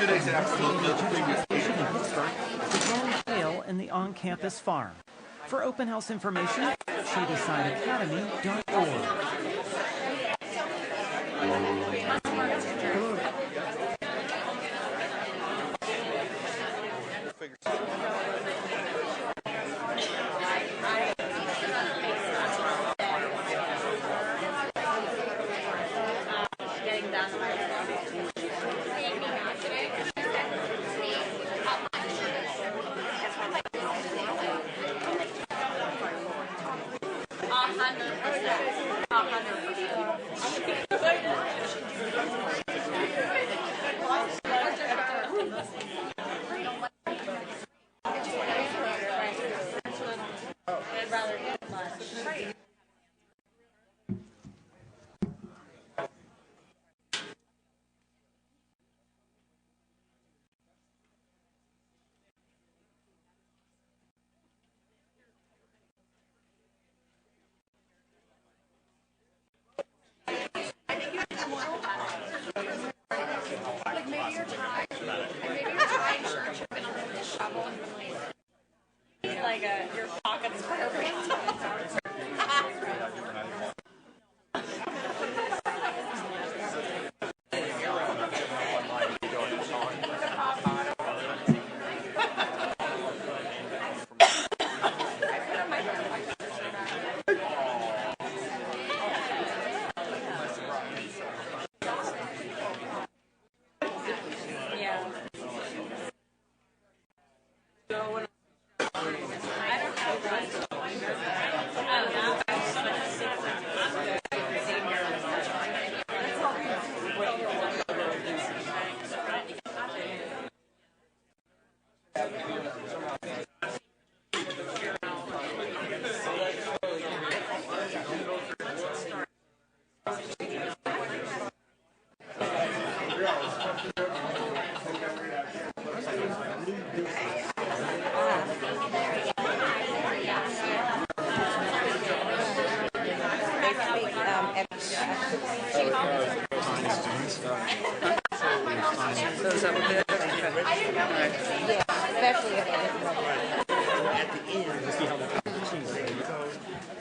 began jail in the on-campus farm. For open house information, ShadySideAcademy.org. Your pocket's perfect.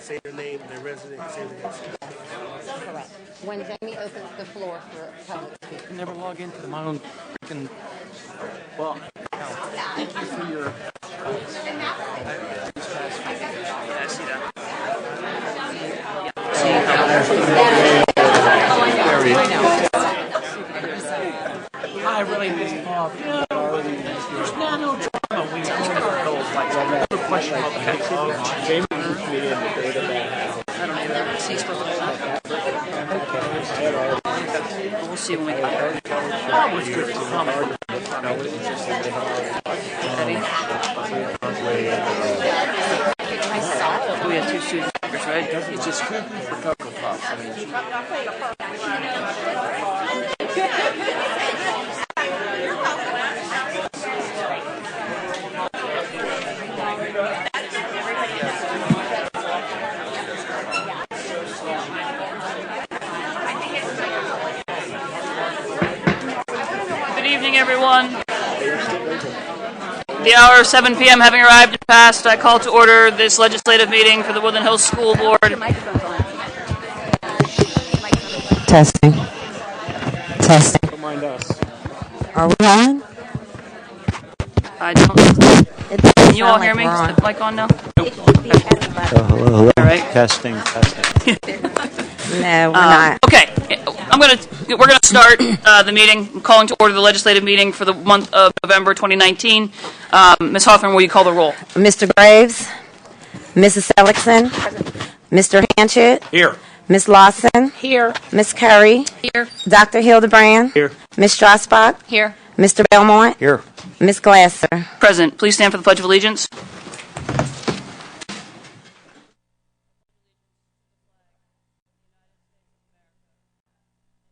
Say their name, their residence, say their Correct. When Jamie opens the floor for public speaking. I never log into my own freaking. Well, thank you for your. I see that. I really miss Bob. There's no drama. We know those like the question about the Jamie used me in the data that I don't either. He's supposed to we'll see when we get there. That was good to come. We had 2 student members, right? It's just creepy for Cocoa Puffs. I mean, good evening, everyone. The hour of 7 p.m. having arrived and passed, I call to order this legislative meeting for the Woodland Hills School Board. Testing. Testing. don't mind us. Are we on? I don't. Can you all hear me? Is the mic on now? Hello. All right. Testing. No, we're not. Okay, we're gonna start the meeting. I'm calling to order the legislative meeting for the month of November 2019. Ms. Hawthorne, will you call the roll? Mr. Graves, Mrs. Seligson, Mr. Hanchett, Here. Ms. Lawson, Here. Ms. Curry, Here. Dr. Hildebrand, Here. Ms. Strasbach, Here. Mr. Belmont, Here. Ms. Glasser. Present. Please stand for the Pledge of Allegiance.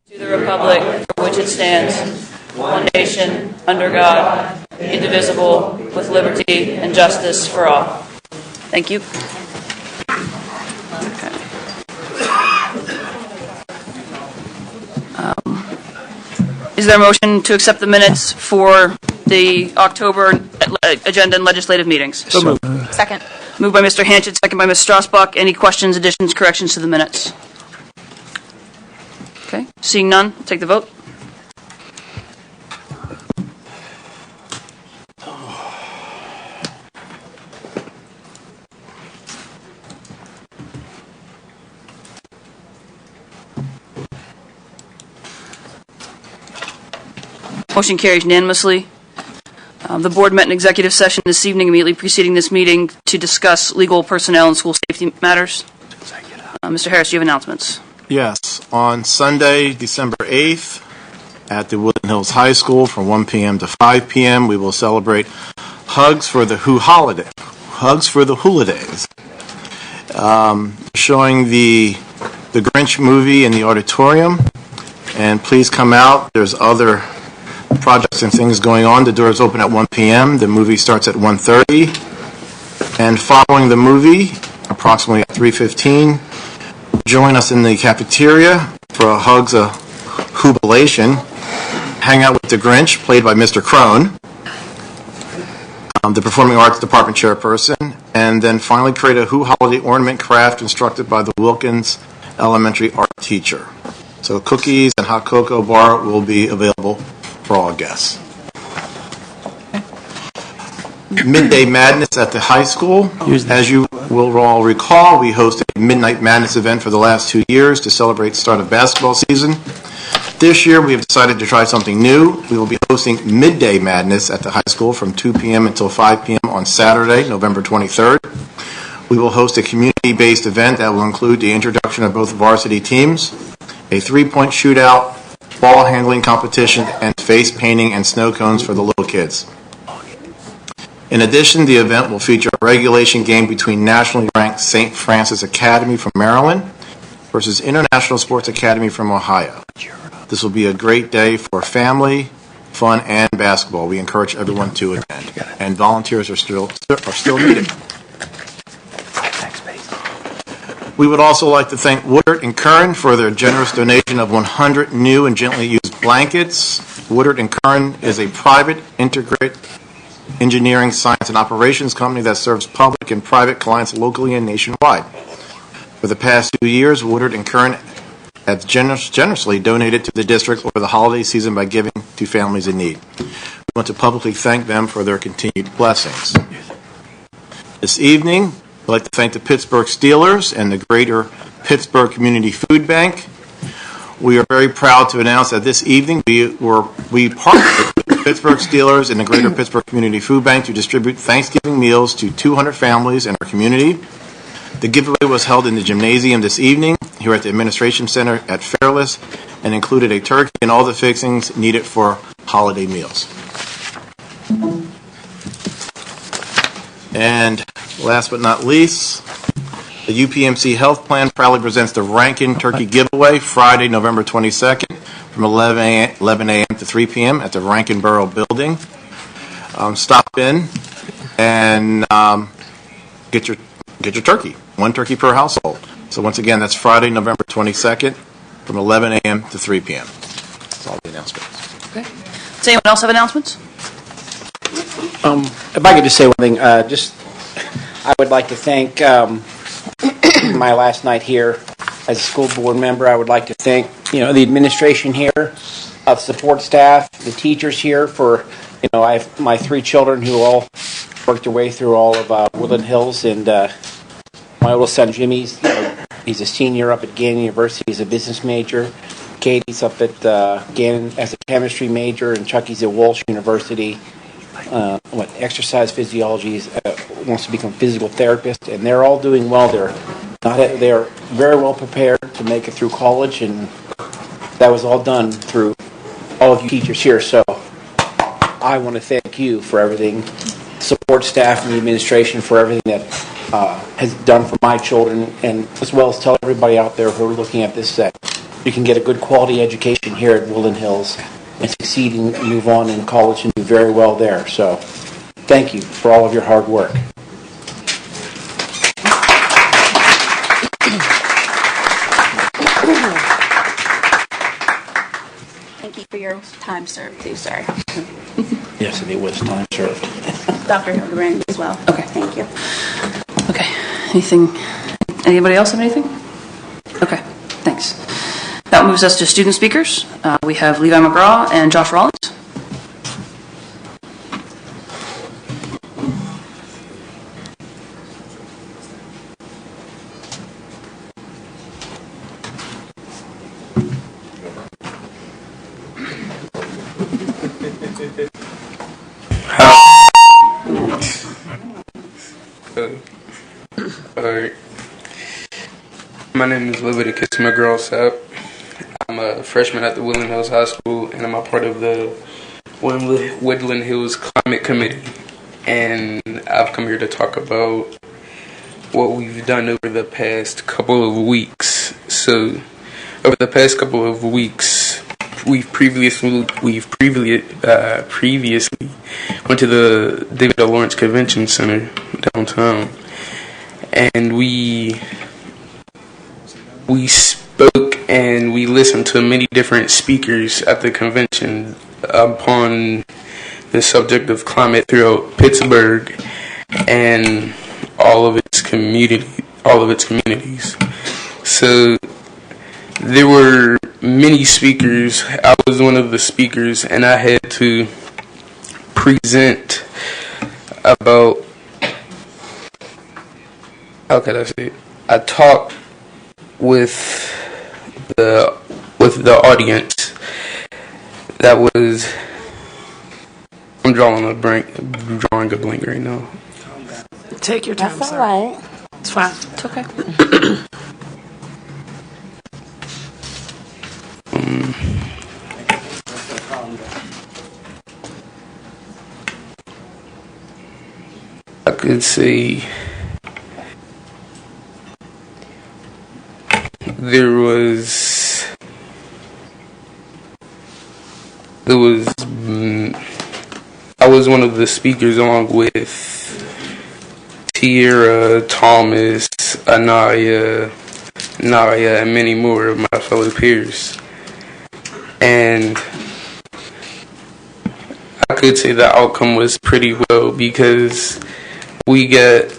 To the Republic for which it stands, one nation, under God, indivisible, with liberty and justice for all. Thank you. Okay. Is there a motion to accept the minutes for the October agenda and legislative meetings? So moved. Second. Moved by Mr. Hanchett, second by Ms. Strasbach. Any questions, additions, corrections to the minutes? Okay, seeing none, take the vote. Motion carries unanimously. The board met in executive session this evening, immediately preceding this meeting, to discuss legal, personnel, and school safety matters. Mr. Harris, do you have announcements? Yes. On Sunday, December 8th, at the Woodland Hills High School from 1 p.m. to 5 p.m., we will celebrate Hugs for the Holiday. Hugs for the Holidays. Showing the Grinch movie in the auditorium. And please come out. There's other projects and things going on. The doors open at 1 p.m. The movie starts at 1:30. And following the movie, approximately at 3:15, join us in the cafeteria for a Hugs a Jubilation. Hang out with the Grinch, played by Mr. Crone, the Performing Arts Department chairperson, and then finally create a Who Holiday ornament craft instructed by the Wilkins Elementary art teacher. So cookies and hot cocoa bar will be available for all guests. Midday Madness at the high school. As you will all recall, we hosted a Midnight Madness event for the last 2 years to celebrate the start of basketball season. This year, we have decided to try something new. We will be hosting Midday Madness at the high school from 2 p.m. until 5 p.m. on Saturday, November 23rd. We will host a community-based event that will include the introduction of both varsity teams, a three-point shootout, ball handling competition, and face painting and snow cones for the little kids. In addition, the event will feature a regulation game between nationally ranked St. Francis Academy from Maryland versus International Sports Academy from Ohio. This will be a great day for family, fun, and basketball. We encourage everyone to attend, and volunteers are still needed. We would also like to thank Woodard and Curran for their generous donation of 100 new and gently used blankets. Woodard and Curran is a private, integrated engineering, science, and operations company that serves public and private clients locally and nationwide. For the past 2 years, Woodard and Curran have generously donated to the district over the holiday season by giving to families in need. We want to publicly thank them for their continued blessings. This evening, I'd like to thank the Pittsburgh Steelers and the Greater Pittsburgh Community Food Bank. We are very proud to announce that this evening we partnered with the Pittsburgh Steelers and the Greater Pittsburgh Community Food Bank to distribute Thanksgiving meals to 200 families in our community. The giveaway was held in the gymnasium this evening here at the Administration Center at Fairless and included a turkey and all the fixings needed for holiday meals. And last but not least, the UPMC Health Plan proudly presents the Rankin Turkey Giveaway Friday, November 22nd from 11 a.m. to 3 p.m. at the Rankin Borough Building. Stop in and get your turkey. One turkey per household. So once again, that's Friday, November 22nd from 11 a.m. to 3 p.m. That's all the announcements. Okay. Does anyone else have announcements? If I could just say one thing, I would like to thank my last night here as a school board member. I would like to thank the administration here, support staff, the teachers here for I have my 3 children who all worked their way through all of Woodland Hills, and my oldest son Jimmy's he's a senior up at Gannon University. He's a business major. Katie's up at Gannon as a chemistry major, and Chucky's at Walsh University. Exercise physiology wants to become physical therapist, and they're all doing well. They're very well prepared to make it through college, and that was all done through all of you teachers here. So I want to thank you for everything, support staff and the administration for everything that has done for my children, and as well as tell everybody out there who are looking at this that you can get a good quality education here at Woodland Hills and succeed and move on in college and do very well there. So thank you for all of your hard work. Thank you for your Girls? Time served, too, sorry. Yes, and it was time served. Dr. Hildebrand as well. Okay. Thank you. Okay. Anybody else have anything? Okay, thanks. That moves us to student speakers. We have Levi McGraw and Josh Rollins. Alright. My name is Leviticus McGraw-Sapp. I'm a freshman at the Woodland Hills High School, and I'm a part of the Woodland Hills Climate Committee. And I've come here to talk about what we've done over the past couple of weeks. So, over the past couple of weeks, we've previously went to the David L. Lawrence Convention Center downtown, and we spoke and we listened to many different speakers at the convention upon the subject of climate throughout Pittsburgh and all of its communities. So there were many speakers. I was one of the speakers, and I had to present about, how could I say it? I talked with the audience. That was, I'm drawing a blank right now. Take your time, That's sir. all right. It's fine. It's okay. I could say there was I was one of the speakers along with Tierra, Thomas, Anaya, Naya, and many more of my fellow peers. And I could say the outcome was pretty well because we got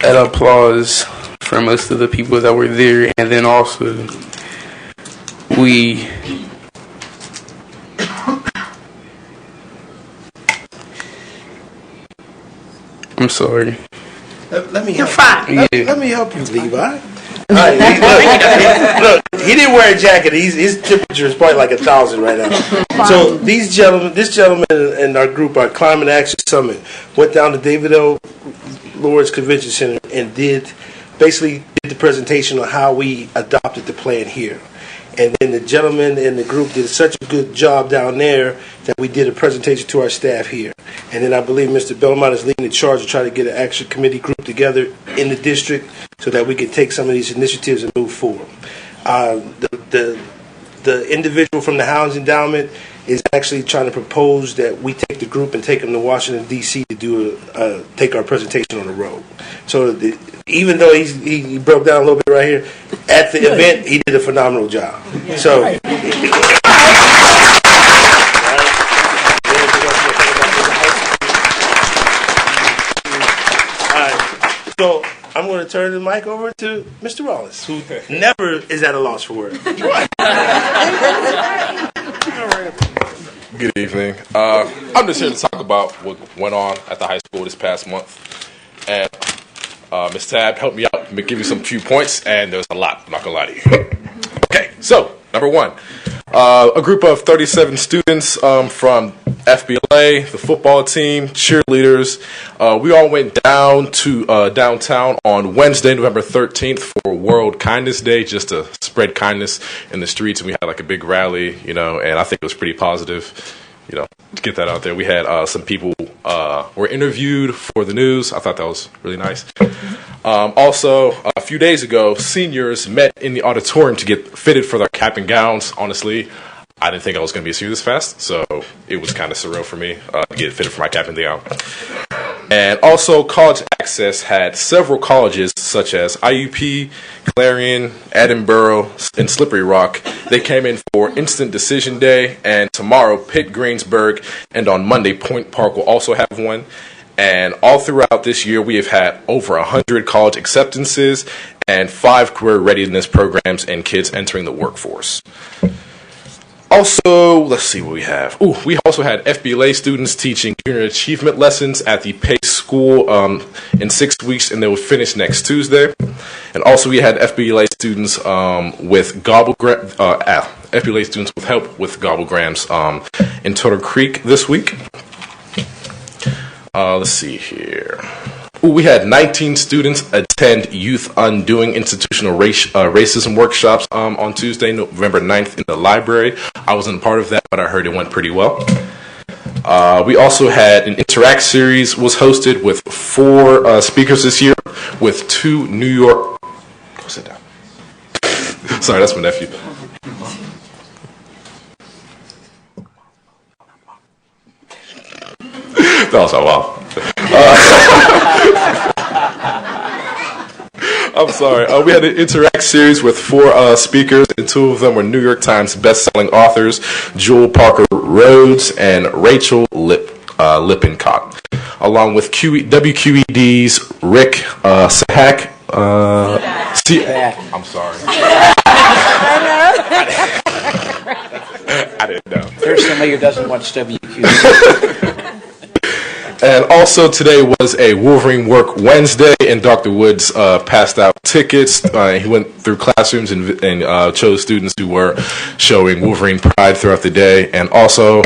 an applause from most of the people that were there, and then also I'm sorry. Let me You're help fine. you. Let me help you, Levi. All right, look, he didn't wear a jacket. His temperature is probably like 1,000 right now. So this gentleman and our group, our Climate Action Summit, went down to David L. Lawrence Convention Center and basically did the presentation on how we adopted the plan here. And then the gentleman in the group did such a good job down there that we did a presentation to our staff here. And then I believe Mr. Belmont is leading the charge to try to get an action committee group together in the district so that we can take some of these initiatives and move forward. The individual from the Hounds Endowment is actually trying to propose that we take the group and take them to Washington, D.C. to take our presentation on the road. So even though he broke down a little bit right here, at the event, he did a phenomenal job. So, so I'm going to turn the mic over to Mr. Rollins, who never is at a loss for words. Good evening. I'm just here to talk about what went on at the high school this past month. And Ms. Tab helped me out, give you some few points, and there's a lot, I'm not going to lie to you. Okay, so, number one. A group of 37 students from FBLA, the football team, cheerleaders. We all went down to downtown on Wednesday, November 13th for World Kindness Day, just to spread kindness in the streets. And we had like a big rally, and I think it was pretty positive, to get that out there. We had some people were interviewed for the news. I thought that was really nice. Also, a few days ago, seniors met in the auditorium to get fitted for their cap and gowns. Honestly, I didn't think I was going to be a senior this fast, so it was kind of surreal for me to get fitted for my cap and gown. And also, College Access had several colleges such as IUP, Clarion, Edinburgh, and Slippery Rock. They came in for Instant Decision Day, and tomorrow, Pitt, Greensburg, and on Monday, Point Park will also have one. And all throughout this year, we have had over 100 college acceptances and 5 career readiness programs and kids entering the workforce. Also, let's see what we have. We also had FBLA students teaching junior achievement lessons at the Pace School in 6 weeks, and they will finish next Tuesday. And also, we had FBLA students with FBLA students with help with gobblegrams in Turtle Creek this week. Let's see here. We had 19 students attend Youth Undoing Institutional Racism workshops on Tuesday, November 9th in the library. I wasn't a part of that, but I heard it went pretty well. We also had an Interact series was hosted with 4 speakers this year with 2 New York... Go sit down. Sorry, that's my nephew. That was a wow. I'm sorry. We had an Interact series with 4 speakers, and 2 of them were New York Times best-selling authors, Jewel Parker Rhodes and Rachel Lippincott, along with WQED's Rick Sahak. I'm sorry. I didn't know. There's somebody who doesn't watch WQED. And also today was a Wolverine Work Wednesday, and Dr. Woods passed out tickets. He went through classrooms and chose students who were showing Wolverine pride throughout the day. And also,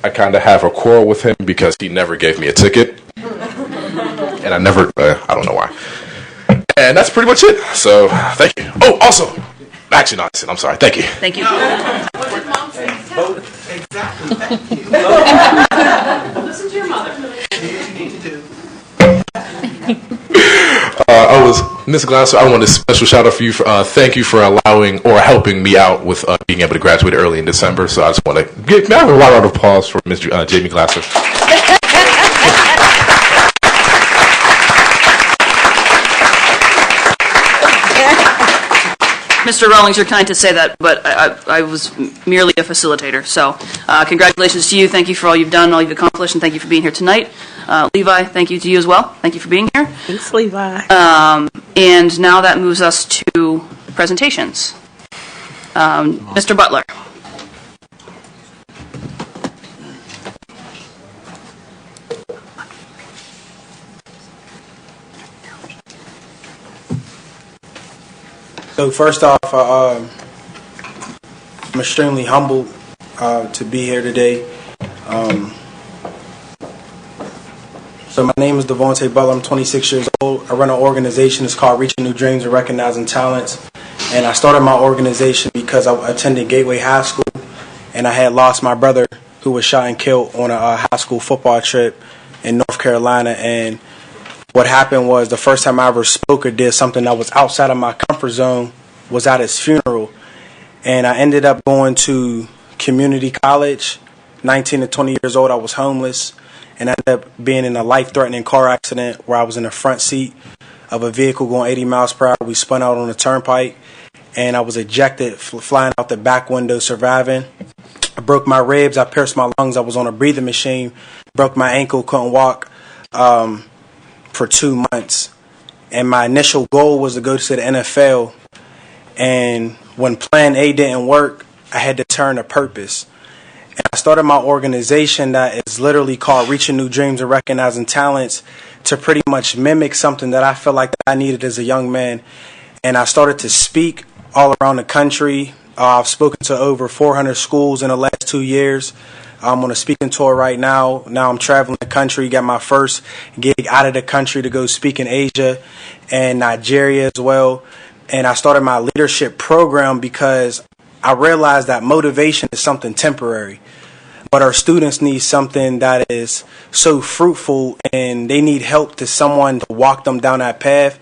I kind of have a quarrel with him because he never gave me a ticket. And I don't know why. And that's pretty much it. So, thank you. Oh, also, actually, not, I'm sorry. Thank you. Thank you. What did Mom say? Exactly. Thank you. Listen to your mother. Ms. Glasser, I want a special shout out for you. Thank you for allowing or helping me out with being able to graduate early in December. So I just want to give a round of applause for Ms. Jamie Glasser. Mr. Rawlings, you're kind to say that, but I was merely a facilitator. So congratulations to you. Thank you for all you've done, all you've accomplished, and thank you for being here tonight. Levi, thank you to you as well. Thank you for being here. Thanks, Levi. And now that moves us to presentations. Mr. Butler. So first off, I'm extremely humbled to be here today. So my name is Devontae Butler. I'm 26 years old. I run an organization. It's called Reaching New Dreams and Recognizing Talents. And I started my organization because I attended Gateway High School, and I had lost my brother who was shot and killed on a high school football trip in North Carolina. And what happened was the first time I ever spoke or did something that was outside of my comfort zone was at his funeral. And I ended up going to community college. 19 to 20 years old, I was homeless, and I ended up being in a life-threatening car accident where I was in the front seat of a vehicle going 80 miles per hour. We spun out on the turnpike, and I was ejected, flying out the back window, surviving. I broke my ribs. I pierced my lungs. I was on a breathing machine. Broke my ankle. Couldn't walk for 2 months. And my initial goal was to go to the NFL. And when Plan A didn't work, I had to turn to purpose. And I started my organization that is literally called Reaching New Dreams and Recognizing Talents to pretty much mimic something that I felt like that I needed as a young man. And I started to speak all around the country. I've spoken to over 400 schools in the last 2 years. I'm on a speaking tour right now. Now I'm traveling the country. Got my first gig out of the country to go speak in Asia and Nigeria as well. And I started my leadership program because I realized that motivation is something temporary, but our students need something that is so fruitful, and they need help to someone to walk them down that path.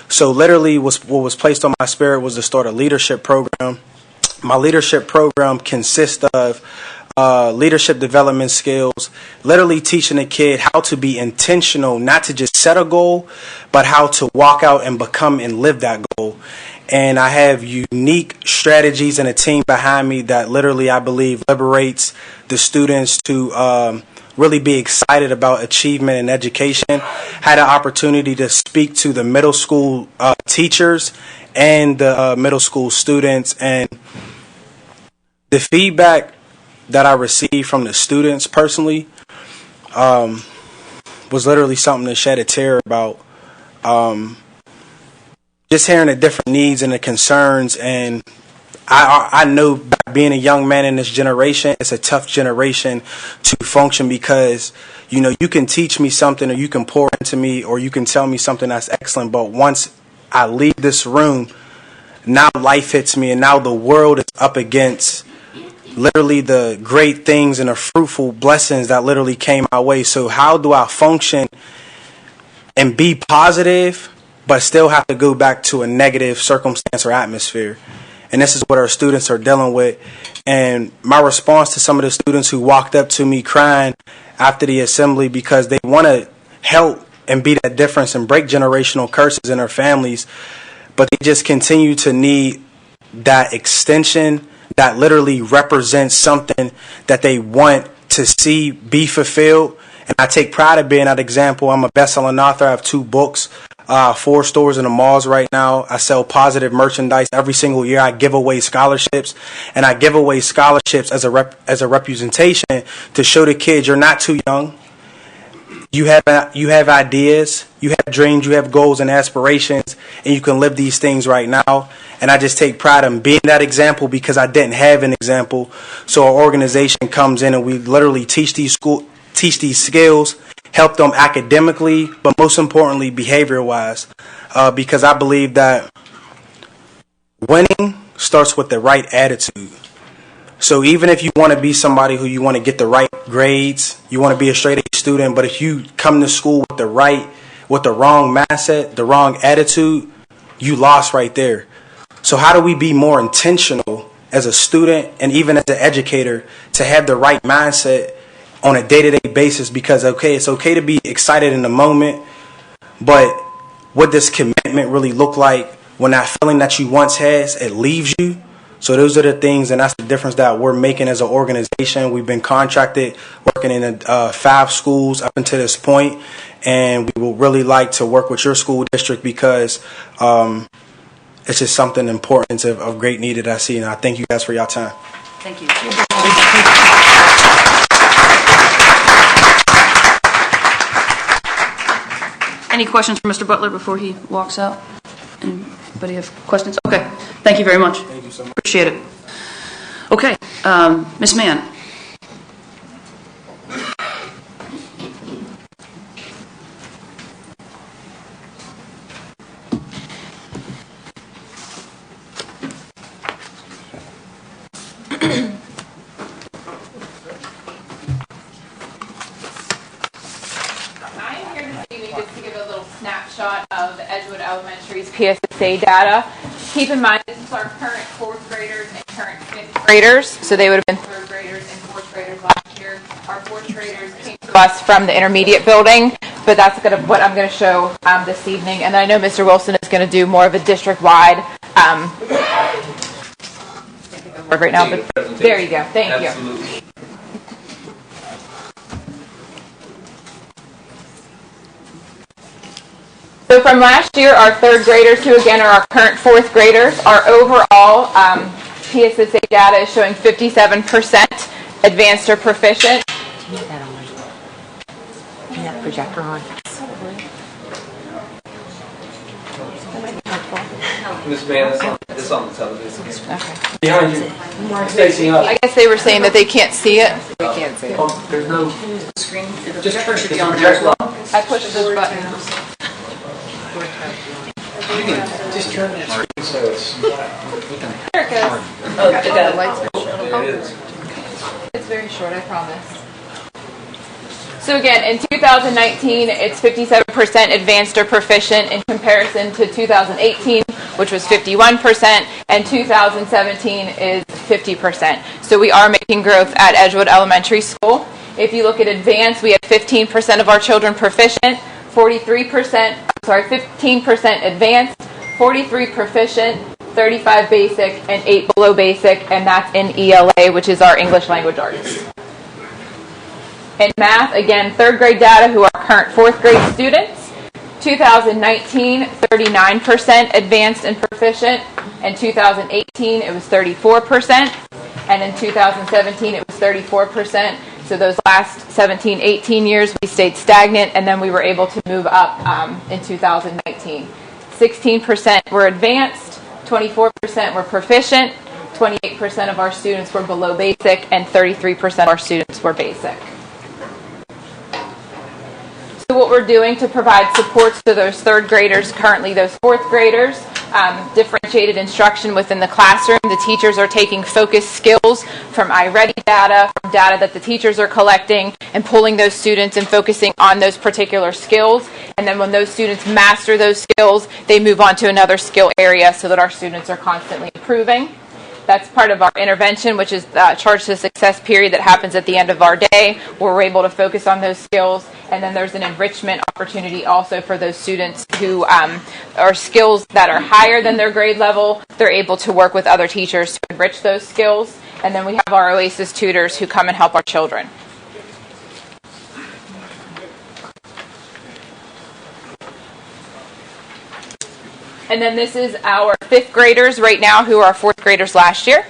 So literally what was placed on my spirit was to start a leadership program. My leadership program consists of leadership development skills, literally teaching a kid how to be intentional, not to just set a goal, but how to walk out and become and live that goal. And I have unique strategies and a team behind me that literally, I believe, liberates the students to really be excited about achievement and education. Had an opportunity to speak to the middle school teachers and the middle school students, and the feedback that I received from the students personally was literally something to shed a tear about. Just hearing the different needs and the concerns, and I know being a young man in this generation, it's a tough generation to function because, you know, you can teach me something or you can pour into me or you can tell me something that's excellent, but once I leave this room, now life hits me and now the world is up against literally the great things and the fruitful blessings that literally came my way. So how do I function and be positive but still have to go back to a negative circumstance or atmosphere? And this is what our students are dealing with. And my response to some of the students who walked up to me crying after the assembly because they want to help and be that difference and break generational curses in their families, but they just continue to need that extension that literally represents something that they want to see be fulfilled. And I take pride in being that example. I'm a best-selling author. I have 2 books. 4 stores in the malls right now. I sell positive merchandise every single year. I give away scholarships, and I give away scholarships as a representation to show the kids you're not too young. You have ideas, you have dreams, you have goals and aspirations, and you can live these things right now. And I just take pride in being that example because I didn't have an example. So our organization comes in and we literally teach these skills, help them academically, but most importantly, behavior-wise, because I believe that winning starts with the right attitude. So even if you want to be somebody who you want to get the right grades, you want to be a straight A student, but if you come to school with the wrong mindset, the wrong attitude, you lost right there. So how do we be more intentional as a student and even as an educator to have the right mindset on a day-to-day basis? Because, okay, it's okay to be excited in the moment, but what does commitment really look like when that feeling that you once had, it leaves you? So those are the things, and that's the difference that we're making as an organization. We've been contracted working in 5 schools up until this point, and we would really like to work with your school district because it's just something important of great need that I see, and I thank you guys for your time. Thank you. Any questions for Mr. Butler before he walks out? Anybody have questions? Okay. Thank you very much. Thank you so much. Appreciate it. Okay. Ms. Mann. Snapshot of Edgewood Elementary's PSSA data. Keep in mind, this is our current 4th graders and current 5th graders, so they would have been 3rd graders and 4th graders last year. Our 4th graders came to us from the intermediate building, but that's what I'm going to show this evening. And then I know Mr. Wilson is going to do more of a district-wide right now. But there you go. Thank you. So from last year, our 3rd graders, who again are our current 4th graders, our overall PSSA data is showing 57% advanced or proficient. Turn that projector on. Ms. Mann, it's on the television. Okay. Behind you. Facing up. I guess they were saying that they can't see it. We can't see it. There's no Screen. The just projector should be it's a on there as projector. well. I pushed this button. You can just turn that screen so it's. There it goes. Oh, it does. It is. It's very short, I promise. So again, in 2019, it's 57% advanced or proficient in comparison to 2018, which was 51%, and 2017 is 50%. So we are making growth at Edgewood Elementary School. If you look at advanced, we have 15% of our children proficient, 15% advanced, 43 proficient, 35 basic, and 8 below basic, and that's in ELA, which is our English language arts. In math, again, third grade data who are current fourth grade students. 2019, 39% advanced and proficient. In 2018, it was 34%. And in 2017, it was 34%. So those last 17, 18 years, we stayed stagnant, and then we were able to move up in 2019. 16% were advanced, 24% were proficient, 28% of our students were below basic, and 33% of our students were basic. So what we're doing to provide supports to those third graders, currently those fourth graders, differentiated instruction within the classroom. The teachers are taking focused skills from iReady data, from data that the teachers are collecting, and pulling those students and focusing on those particular skills. And then when those students master those skills, they move on to another skill area so that our students are constantly improving. That's part of our intervention, which is Charge to Success period that happens at the end of our day, where we're able to focus on those skills. And then there's an enrichment opportunity also for those students who are skills that are higher than their grade level. They're able to work with other teachers to enrich those skills. And then we have our OASIS tutors who come and help our children. And then this is our fifth graders right now who are fourth graders last year.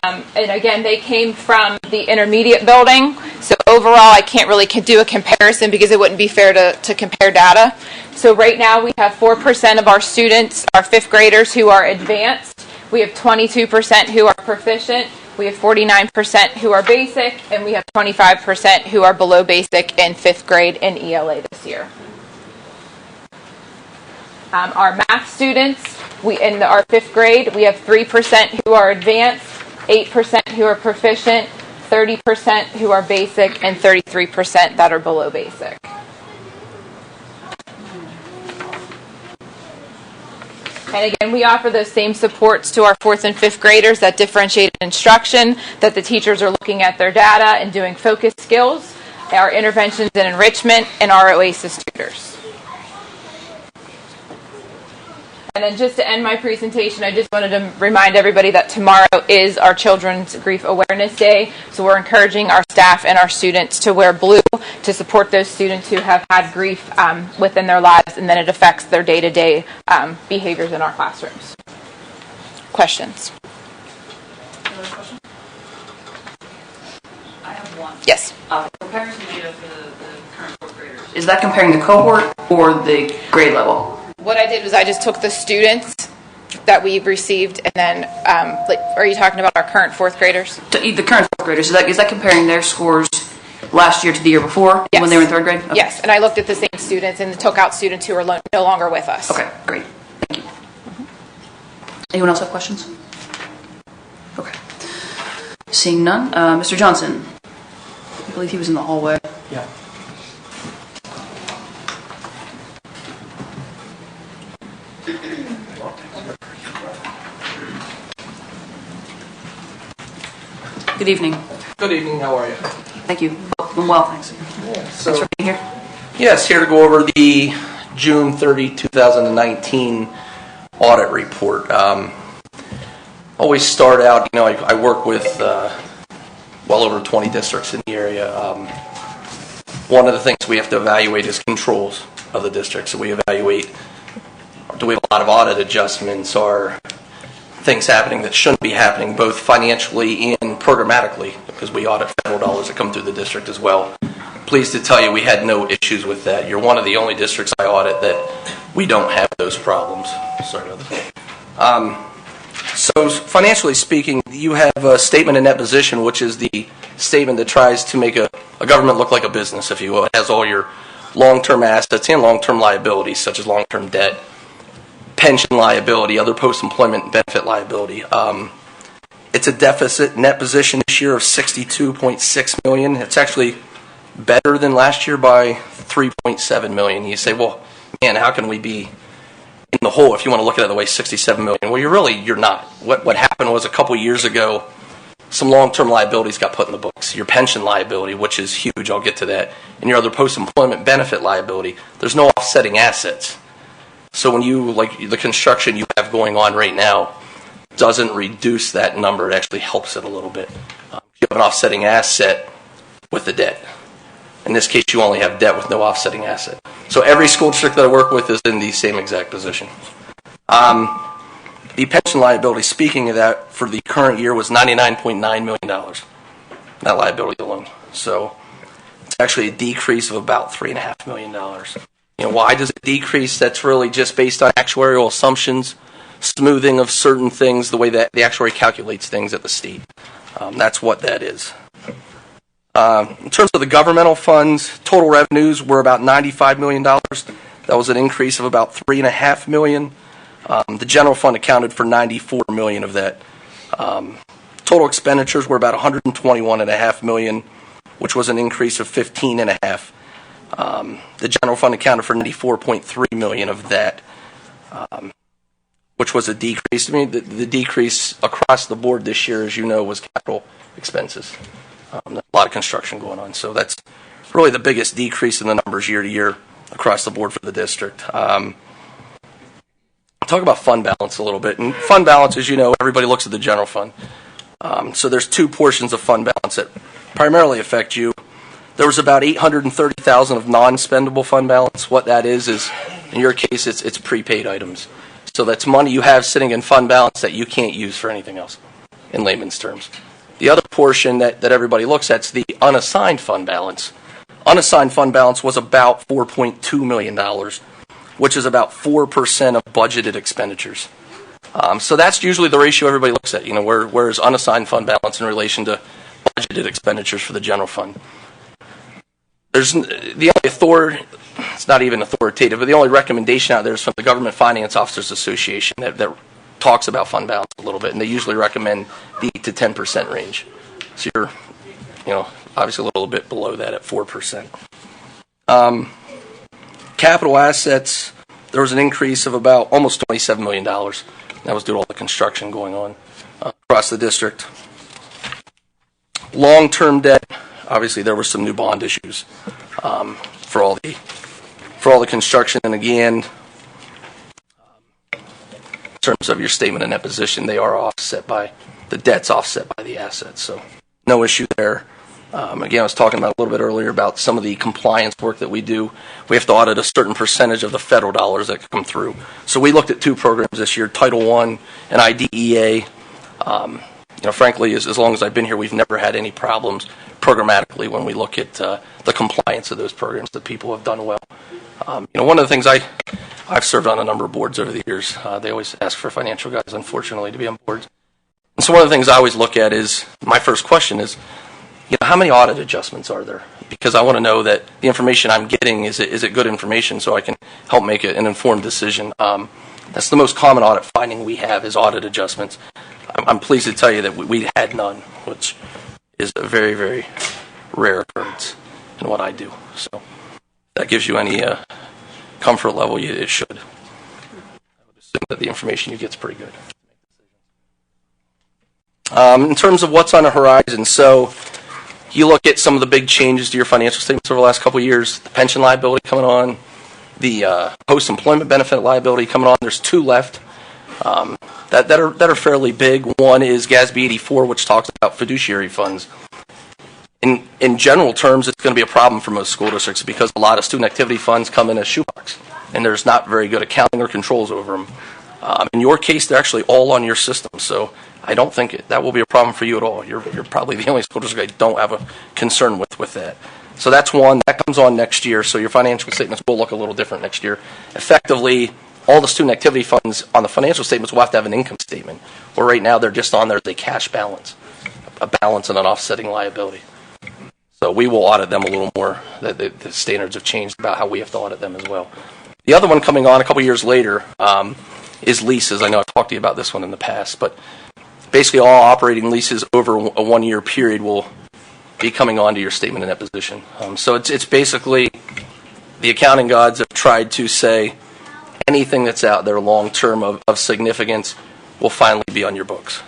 And again, they came from the intermediate building. So overall, I can't really do a comparison because it wouldn't be fair to compare data. So right now, we have 4% of our students, our fifth graders, who are advanced. We have 22% who are proficient. We have 49% who are basic. And we have 25% who are below basic in fifth grade in ELA this year. Our math students, in our fifth grade, we have 3% who are advanced, 8% who are proficient, 30% who are basic, and 33% that are below basic. And again, we offer those same supports to our fourth and fifth graders, that differentiated instruction, that the teachers are looking at their data and doing focus skills, our interventions and enrichment, and our OASIS tutors. And then just to end my presentation, I just wanted to remind everybody that tomorrow is our Children's Grief Awareness Day. So we're encouraging our staff and our students to wear blue to support those students who have had grief within their lives, and then it affects their day-to-day behaviors in our classrooms. Questions? Other questions? I have one. Yes. Comparison data for the current fourth graders. Is that comparing the cohort or the grade level? What I did was I just took the students that we received, and then, are you talking about our current fourth graders? The current fourth graders. Is that comparing their scores last year to the year before, yes, when they were in third grade? Okay. Yes, and I looked at the same students and took out students who are no longer with us. Okay, great. Thank you. Anyone else have questions? Okay. Seeing none, Mr. Johnson. I believe he was in the hallway. Yeah. Good evening. Good evening, how are you? Thank you. I'm well, thanks. Yeah, Thanks for being here. Yes, here to go over the June 30, 2019 audit report. Always start out, I work with well over 20 districts in the area. One of the things we have to evaluate is controls of the district. So we evaluate, do we have a lot of audit adjustments, or things happening that shouldn't be happening, both financially and programmatically, because we audit federal dollars that come through the district as well. Pleased to tell you we had no issues with that. You're one of the only districts I audit that we don't have those problems. Sorry about that. So financially speaking, you have a statement of net position, which is the statement that tries to make a government look like a business, if you will. It has all your long-term assets and long-term liabilities, such as long-term debt, pension liability, other post-employment benefit liability. It's a deficit net position this year of $62.6 million. It's actually better than last year by $3.7 million. You say, well, man, how can we be in the hole, if you want to look at it that way, $67 million. Well, you're not. What happened was a couple years ago, some long-term liabilities got put in the books. Your pension liability, which is huge, I'll get to that, and your other post-employment benefit liability. There's no offsetting assets. So when you, like the construction you have going on right now, doesn't reduce that number. It actually helps it a little bit. You have an offsetting asset with the debt. In this case, you only have debt with no offsetting asset. So every school district that I work with is in the same exact position. The pension liability, speaking of that, for the current year was $99.9 million. That liability alone. So it's actually a decrease of about $3.5 million. Why does it decrease? That's really just based on actuarial assumptions, smoothing of certain things, the way that the actuary calculates things at the state. That's what that is. In terms of the governmental funds, total revenues were about $95 million. That was an increase of about $3.5 million. The general fund accounted for $94 million of that. Total expenditures were about $121.5 million, which was an increase of $15.5. The general fund accounted for $94.3 million of that, which was a decrease. I mean, the decrease across the board this year, as you know, was capital expenses. A lot of construction going on. So that's really the biggest decrease in the numbers year to year across the board for the district. Talk about fund balance a little bit. And fund balance, as you know, everybody looks at the general fund. So there's two portions of fund balance that primarily affect you. There was about $830,000 of non-spendable fund balance. What that is in your case, it's prepaid items. So that's money you have sitting in fund balance that you can't use for anything else, in layman's terms. The other portion that everybody looks at is the unassigned fund balance. Unassigned fund balance was about $4.2 million, which is about 4% of budgeted expenditures. So that's usually the ratio everybody looks at, where is unassigned fund balance in relation to budgeted expenditures for the general fund. There's the only authority, it's not even authoritative, but the only recommendation out there is from the Government Finance Officers Association that talks about fund balance a little bit, and they usually recommend the 8 to 10% range. So you're, obviously a little bit below that at 4%. Capital assets, there was an increase of about almost $27 million. That was due to all the construction going on across the district. Long-term debt, obviously there were some new bond issues for all the construction, and again, in terms of your statement in that position, they are offset by the debt's offset by the assets, so no issue there. Again, I was talking about a little bit earlier about some of the compliance work that we do. We have to audit a certain percentage of the federal dollars that come through. So we looked at two programs this year, Title I and IDEA. Frankly, as long as I've been here, we've never had any problems programmatically when we look at the compliance of those programs that people have done well. One of the things I've served on a number of boards over the years. They always ask for financial guys, unfortunately, to be on boards. And so one of the things I always look at is, my first question is, how many audit adjustments are there? Because I want to know that the information I'm getting, is it good information so I can help make an informed decision. That's the most common audit finding we have is audit adjustments. I'm pleased to tell you that we had none, which is a very, very rare occurrence in what I do. So that gives you any comfort level, it should. I would assume that the information you get is pretty good. In terms of what's on the horizon, so you look at some of the big changes to your financial statements over the last couple of years, the pension liability coming on, the post-employment benefit liability coming on. There's two left that are fairly big. One is GASB 84, which talks about fiduciary funds. In general terms, it's going to be a problem for most school districts because a lot of student activity funds come in as shoebox, and there's not very good accounting or controls over them. In your case, they're actually all on your system, so I don't think that will be a problem for you at all. You're probably the only school district I don't have a concern with that. So that's one. That comes on next year, so your financial statements will look a little different next year. Effectively, all the student activity funds on the financial statements will have to have an income statement, where right now they're just on there as a cash balance, a balance and an offsetting liability. So we will audit them a little more. The standards have changed about how we have to audit them as well. The other one coming on a couple years later is leases. I know I've talked to you about this one in the past, but basically all operating leases over a 1 year period will be coming onto your statement in that position. So it's basically the accounting gods have tried to say, anything that's out there long-term of significance will finally be on your books.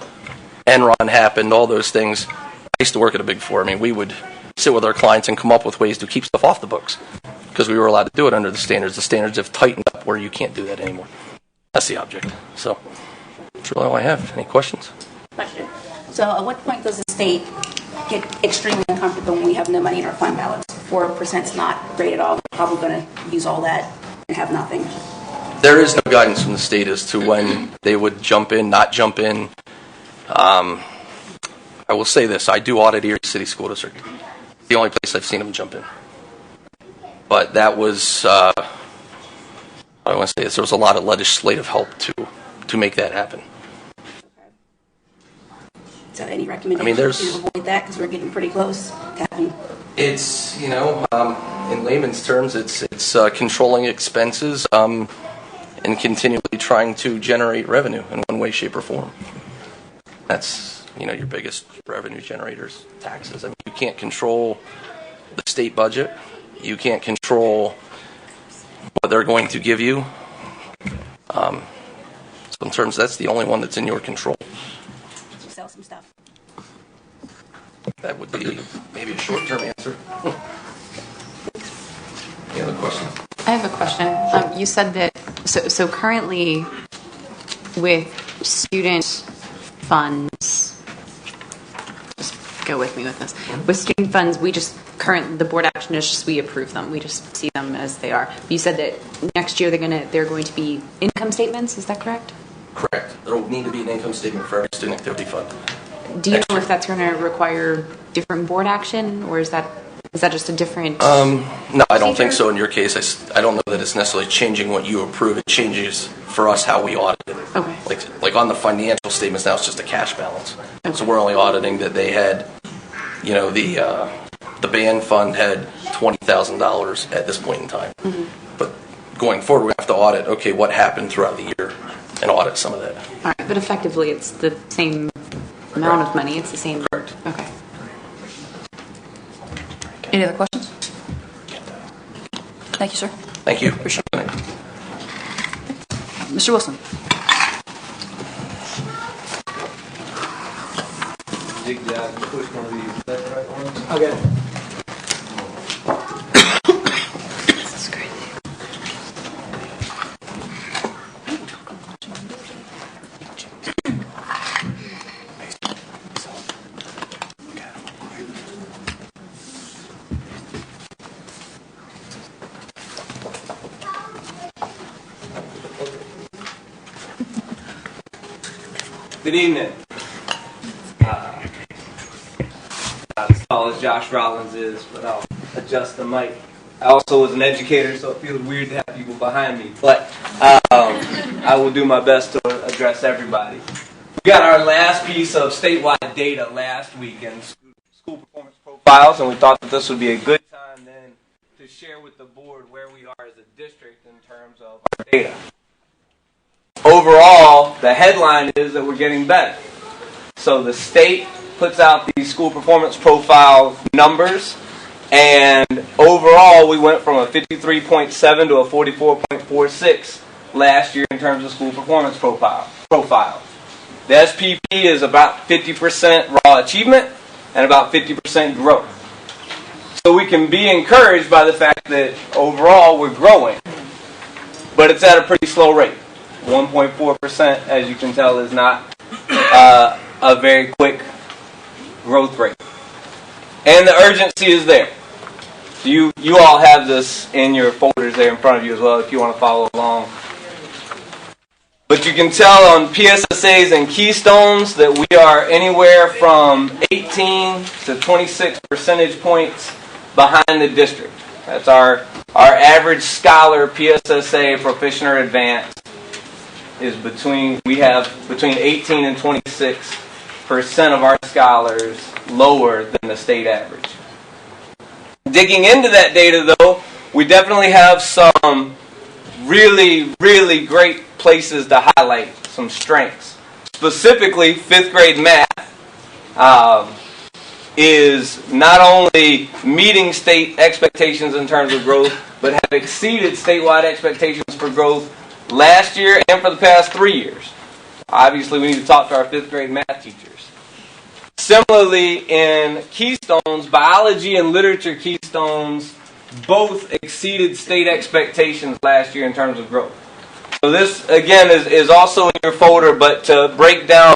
Enron happened, all those things. I used to work at a Big Four. I mean, we would sit with our clients and come up with ways to keep stuff off the books because we were allowed to do it under the standards. The standards have tightened up where you can't do that anymore. That's the object. So that's really all I have. Any questions? Question. So at what point does the state get extremely uncomfortable when we have no money in our fund balance? 4% is not great at all. We're probably going to use all that and have nothing. There is no guidance from the state as to when they would jump in, not jump in. I will say this. I do audit Erie City School District. The only place I've seen them jump in. But that was, I want to say this, there was a lot of legislative help to make that happen. So any recommendations to avoid that because we're getting pretty close to having? It's, in layman's terms, it's controlling expenses and continually trying to generate revenue in one way, shape, or form. That's, your biggest revenue generators, taxes. I mean, you can't control the state budget. You can't control what they're going to give you. So in terms, that's the only one that's in your control. To sell some stuff. That would be maybe a short-term answer. Any other questions? I have a question. You said that, so currently with student funds, just go with me with this. With student funds, the board action is just we approve them. We just see them as they are. You said that next year they're going to be income statements. Is that correct? Correct. There will need to be an income statement for every student activity fund. Do you know if that's going to require different board action, or is that just a different? No, I don't think so. In your case, I don't know that it's necessarily changing what you approve. It changes for us how we audit it. Okay. Like on the financial statements now, it's just a cash balance. Okay. So we're only auditing that they had, the band fund had $20,000 at this point in time. Mm-hmm. But going forward, we have to audit. Okay, what happened throughout the year, and audit some of that. All right, but effectively, it's the same amount of money. It's the same. Correct. Okay. Any other questions? Thank you, sir. Thank you. Appreciate it. Mr. Wilson. Push one of these. Is that the right one? Okay. This is crazy. Good evening. Not as tall as Josh Rollins is, but I'll adjust the mic. I also was an educator, so it feels weird to have people behind me, but I will do my best to address everybody. We got our last piece of statewide data last week in school performance profiles, and we thought that this would be a good time then to share with the board where we are as a district in terms of our data. Overall, the headline is that we're getting better. So the state puts out these school performance profile numbers, and overall we went from a 53.7 to a 44.46 last year in terms of school performance profile. The SPP is about 50% raw achievement and about 50% growth. So we can be encouraged by the fact that overall we're growing, but it's at a pretty slow rate. 1.4%, as you can tell, is not a very quick growth rate. And the urgency is there. You all have this in your folders there in front of you as well if you want to follow along. But you can tell on PSSAs and Keystones that we are anywhere from 18 to 26 percentage points behind the district. That's our average scholar PSSA, proficient or advanced, is we have between 18 and 26% of our scholars lower than the state average. Digging into that data, though, we definitely have some really, really great places to highlight, some strengths. Specifically, 5th grade math is not only meeting state expectations in terms of growth, but have exceeded statewide expectations for growth last year and for the past 3 years. Obviously, we need to talk to our 5th grade math teachers. Similarly, in Keystones, biology and literature Keystones both exceeded state expectations last year in terms of growth. So this, again, is also in your folder, but to break down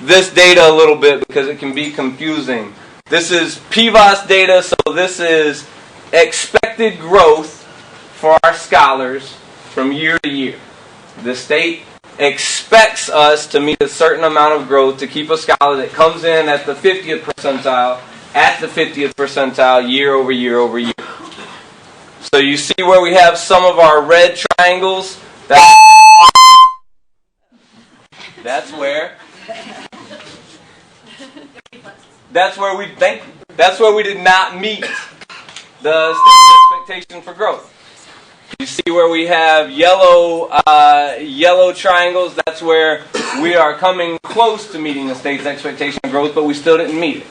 this data a little bit because it can be confusing. This is PVOS data, so this is expected growth for our scholars from year to year. The state expects us to meet a certain amount of growth to keep a scholar that comes in at the 50th percentile year over year over year. So you see where we have some of our red triangles? That's where we did not meet the state expectation for growth. You see where we have yellow triangles? That's where we are coming close to meeting the state's expectation of growth, but we still didn't meet it.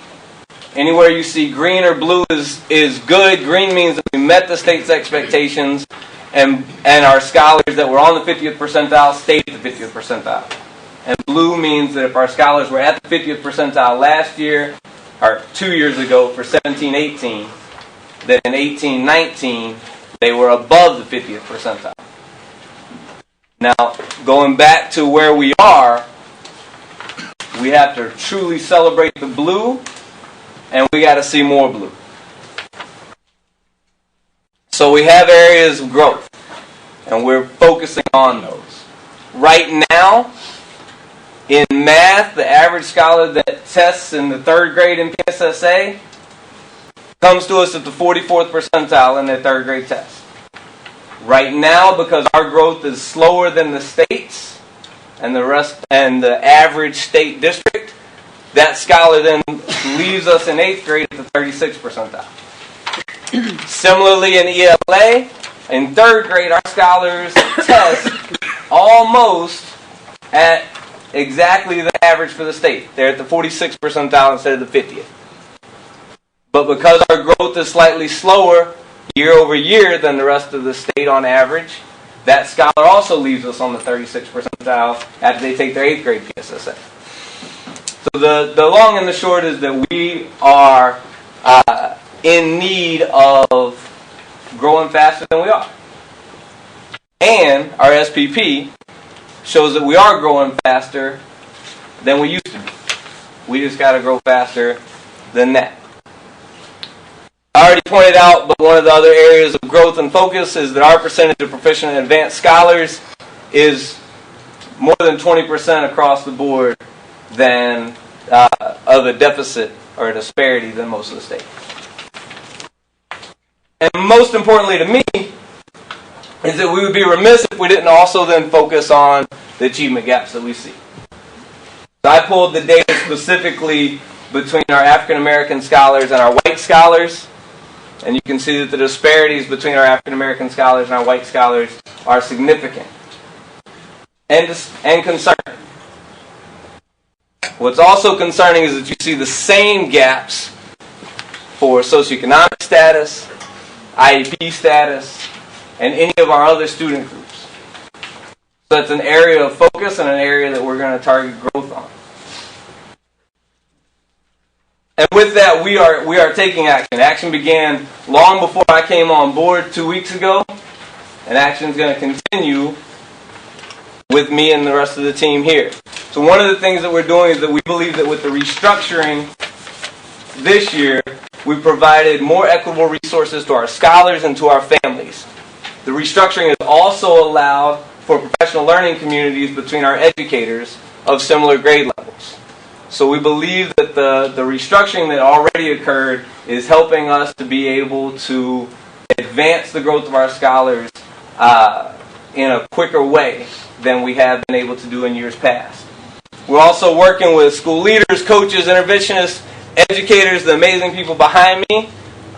Anywhere you see green or blue is good. Green means that we met the state's expectations, and our scholars that were on the 50th percentile stayed at the 50th percentile. And blue means that if our scholars were at the 50th percentile last year, or 2 years ago for 17-18, then in 18-19, they were above the 50th percentile. Now, going back to where we are, we have to truly celebrate the blue, and we got to see more blue. So we have areas of growth, and we're focusing on those. Right now, in math, the average scholar that tests in the 3rd grade in PSSA comes to us at the 44th percentile in their 3rd grade test. Right now, because our growth is slower than the states and the average state district, that scholar then leaves us in 8th grade at the 36th percentile. Similarly, in ELA, in 3rd grade, our scholars test almost at exactly the average for the state. They're at the 46th percentile instead of the 50th. But because our growth is slightly slower year over year than the rest of the state on average, that scholar also leaves us on the 36th percentile after they take their 8th grade PSSA. So the long and the short is that we are in need of growing faster than we are. And our SPP shows that we are growing faster than we used to be. We just got to grow faster than that. I already pointed out, but one of the other areas of growth and focus is that our percentage of proficient and advanced scholars is more than 20% across the board than of a deficit or a disparity than most of the states. And most importantly to me is that we would be remiss if we didn't also then focus on the achievement gaps that we see. So I pulled the data specifically between our African American scholars and our white scholars, and you can see that the disparities between our African American scholars and our white scholars are significant and concerning. What's also concerning is that you see the same gaps for socioeconomic status, IEP status, and any of our other student groups. So it's an area of focus and an area that we're going to target growth on. And with that, we are taking action. Action began long before I came on board 2 weeks ago, and action is going to continue with me and the rest of the team here. So one of the things that we're doing is that we believe that with the restructuring this year, we provided more equitable resources to our scholars and to our families. The restructuring has also allowed for professional learning communities between our educators of similar grade levels. So we believe that the restructuring that already occurred is helping us to be able to advance the growth of our scholars in a quicker way than we have been able to do in years past. We're also working with school leaders, coaches, interventionists, educators, the amazing people behind me,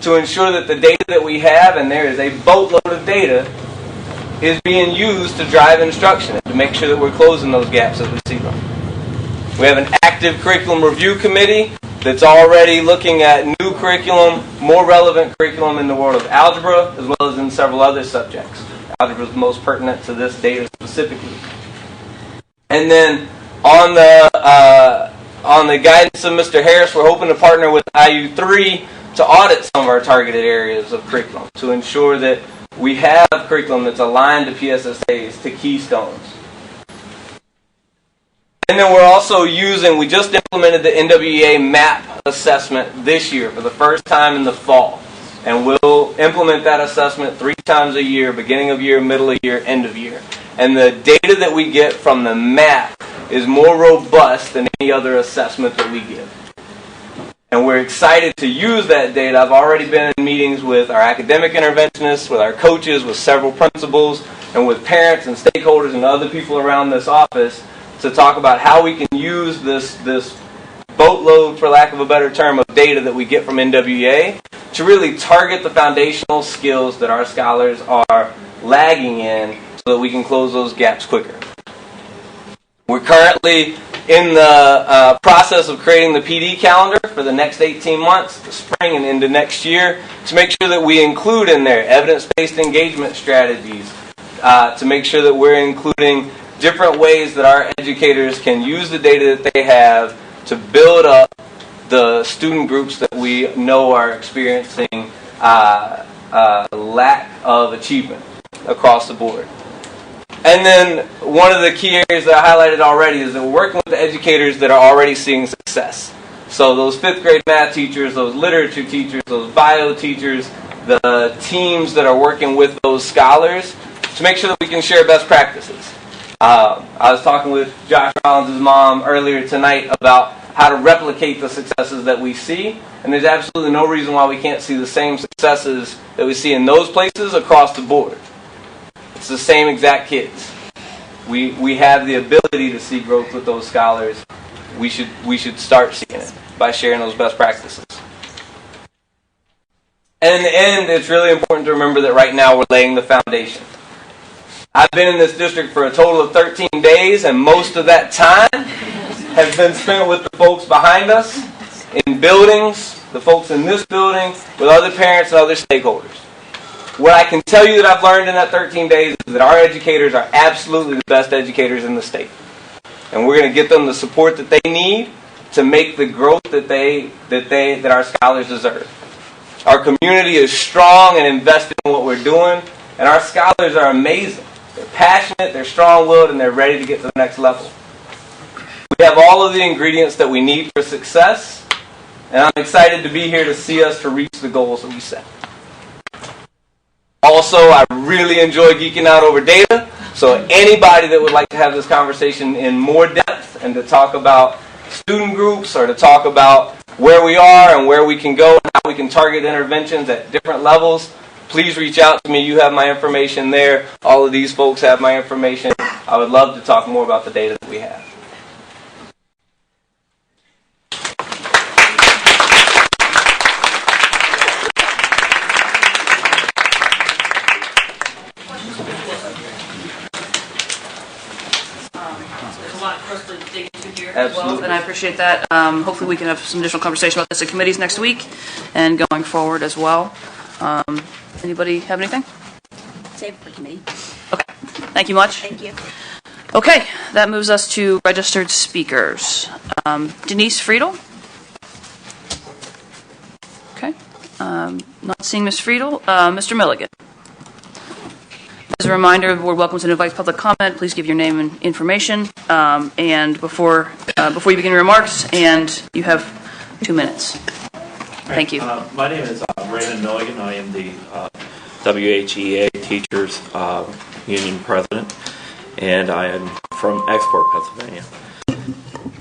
to ensure that the data that we have, and there is a boatload of data, is being used to drive instruction and to make sure that we're closing those gaps as we see them. We have an active curriculum review committee that's already looking at new curriculum, more relevant curriculum in the world of algebra, as well as in several other subjects. algebra is most pertinent to this data specifically. And then on the guidance of Mr. Harris, we're hoping to partner with IU3 to audit some of our targeted areas of curriculum to ensure that we have curriculum that's aligned to PSSAs, to keystones. And then we're also we just implemented the NWEA MAP assessment this year for the first time in the fall. And we'll implement that assessment 3 times a year, beginning of year, middle of year, end of year. And the data that we get from the MAP is more robust than any other assessment that we give. And we're excited to use that data. I've already been in meetings with our academic interventionists, with our coaches, with several principals, and with parents and stakeholders and other people around this office to talk about how we can use this boatload, for lack of a better term, of data that we get from NWEA to really target the foundational skills that our scholars are lagging in so that we can close those gaps quicker. We're currently in the process of creating the PD calendar for the next 18 months, the spring and into next year, to make sure that we include in there evidence-based engagement strategies, to make sure that we're including different ways that our educators can use the data that they have to build up the student groups that we know are experiencing lack of achievement across the board. And then one of the key areas that I highlighted already is that we're working with the educators that are already seeing success. So those 5th grade math teachers, those literature teachers, those bio teachers, the teams that are working with those scholars to make sure that we can share best practices. I was talking with Josh Rollins' mom earlier tonight about how to replicate the successes that we see, and there's absolutely no reason why we can't see the same successes that we see in those places across the board. It's the same exact kids. We have the ability to see growth with those scholars. We should start seeing it by sharing those best practices. And in the end, it's really important to remember that right now we're laying the foundation. I've been in this district for a total of 13 days, and most of that time has been spent with the folks behind us, in buildings, the folks in this building, with other parents and other stakeholders. What I can tell you that I've learned in that 13 days is that our educators are absolutely the best educators in the state. And we're going to get them the support that they need to make the growth that our scholars deserve. Our community is strong and invested in what we're doing, and our scholars are amazing. They're passionate, they're strong-willed, and they're ready to get to the next level. We have all of the ingredients that we need for success, and I'm excited to be here to see us to reach the goals that we set. Also, I really enjoy geeking out over data, so anybody that would like to have this conversation in more depth and to talk about student groups or to talk about where we are and where we can go and how we can target interventions at different levels, please reach out to me. You have my information there. All of these folks have my information. I would love to talk more about the data that we have. Absolutely. And I appreciate that. Hopefully we can have some additional conversation about this at committees next week and going forward as well. Anybody have anything? Save it for committee. Okay. Thank you much. Thank you. Okay. That moves us to registered speakers. Denise Friedel. Okay. Not seeing Ms. Friedel. Mr. Milligan. As a reminder, the board welcomes and invites public comment. Please give your name and information. And before you begin your remarks, and you have 2 minutes. Thank you. My name is Raymond Milligan. I am the WHEA Teachers Union President, and I am from Export, Pennsylvania.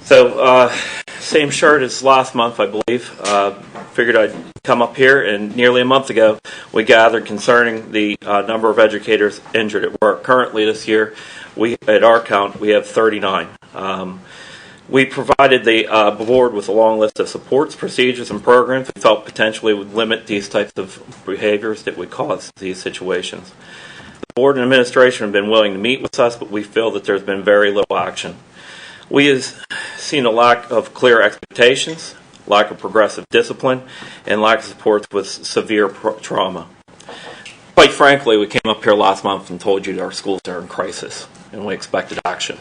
So, same shirt as last month, I believe. Figured I'd come up here, and nearly a month ago, we gathered concerning the number of educators injured at work. Currently this year, at our count, we have 39. We provided the board with a long list of supports, procedures, and programs we felt potentially would limit these types of behaviors that would cause these situations. The board and administration have been willing to meet with us, but we feel that there's been very little action. We have seen a lack of clear expectations, lack of progressive discipline, and lack of supports with severe trauma. Quite frankly, we came up here last month and told you that our schools are in crisis, and we expected action.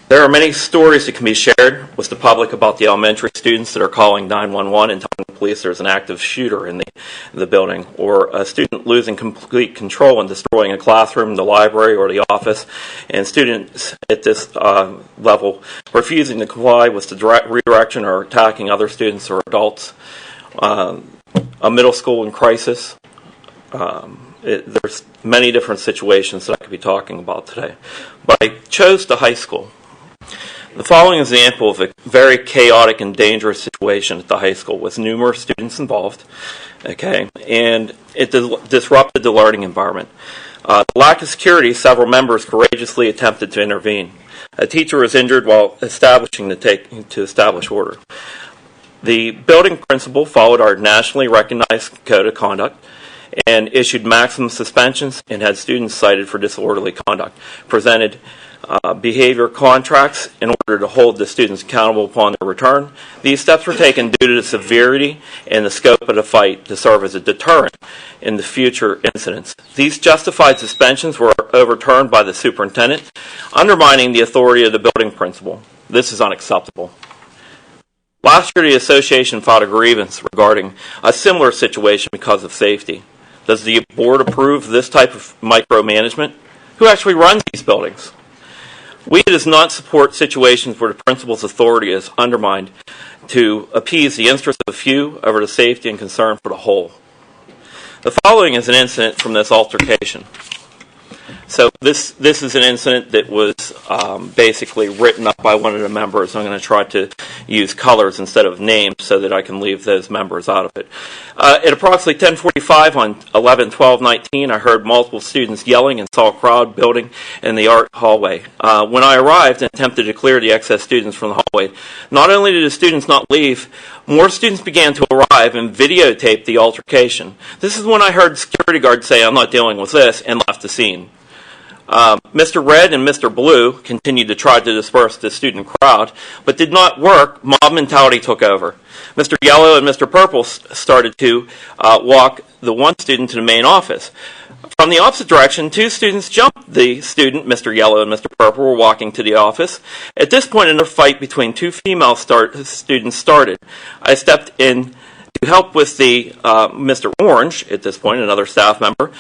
There are many stories that can be shared with the public about the elementary students that are calling 911 and telling the police there's an active shooter in the building, or a student losing complete control and destroying a classroom, the library, or the office, and students at this level refusing to comply with the redirection or attacking other students or adults. A middle school in crisis. There's many different situations that I could be talking about today. But I chose the high school. The following is an example of a very chaotic and dangerous situation at the high school with numerous students involved, okay, and it disrupted the learning environment. The lack of security, several members courageously attempted to intervene. A teacher was injured while to establish order. The building principal followed our nationally recognized code of conduct and issued maximum suspensions and had students cited for disorderly conduct, presented behavior contracts in order to hold the students accountable upon their return. These steps were taken due to the severity and the scope of the fight to serve as a deterrent in the future incidents. These justified suspensions were overturned by the superintendent, undermining the authority of the building principal. This is unacceptable. Last year, the association filed a grievance regarding a similar situation because of safety. Does the board approve this type of micromanagement? Who actually runs these buildings? We does not support situations where the principal's authority is undermined to appease the interests of a few over the safety and concern for the whole. The following is an incident from this altercation. So this is an incident that was basically written up by one of the members. I'm going to try to use colors instead of names so that I can leave those members out of it. At approximately 10:45 on 11/12/19, I heard multiple students yelling and saw a crowd building in the art hallway. When I arrived and attempted to clear the excess students from the hallway, not only did the students not leave, more students began to arrive and videotape the altercation. This is when I heard security guards say, "I'm not dealing with this," and left the scene. Mr. Red and Mr. Blue continued to try to disperse the student crowd, but did not work. Mob mentality took over. Mr. Yellow and Mr. Purple started to walk the one student to the main office. From the opposite direction, two students jumped the student. Mr. Yellow and Mr. Purple were walking to the office. At this point, another fight between two female students started. I stepped in to help with the Mr. Orange, at this point, another staff member,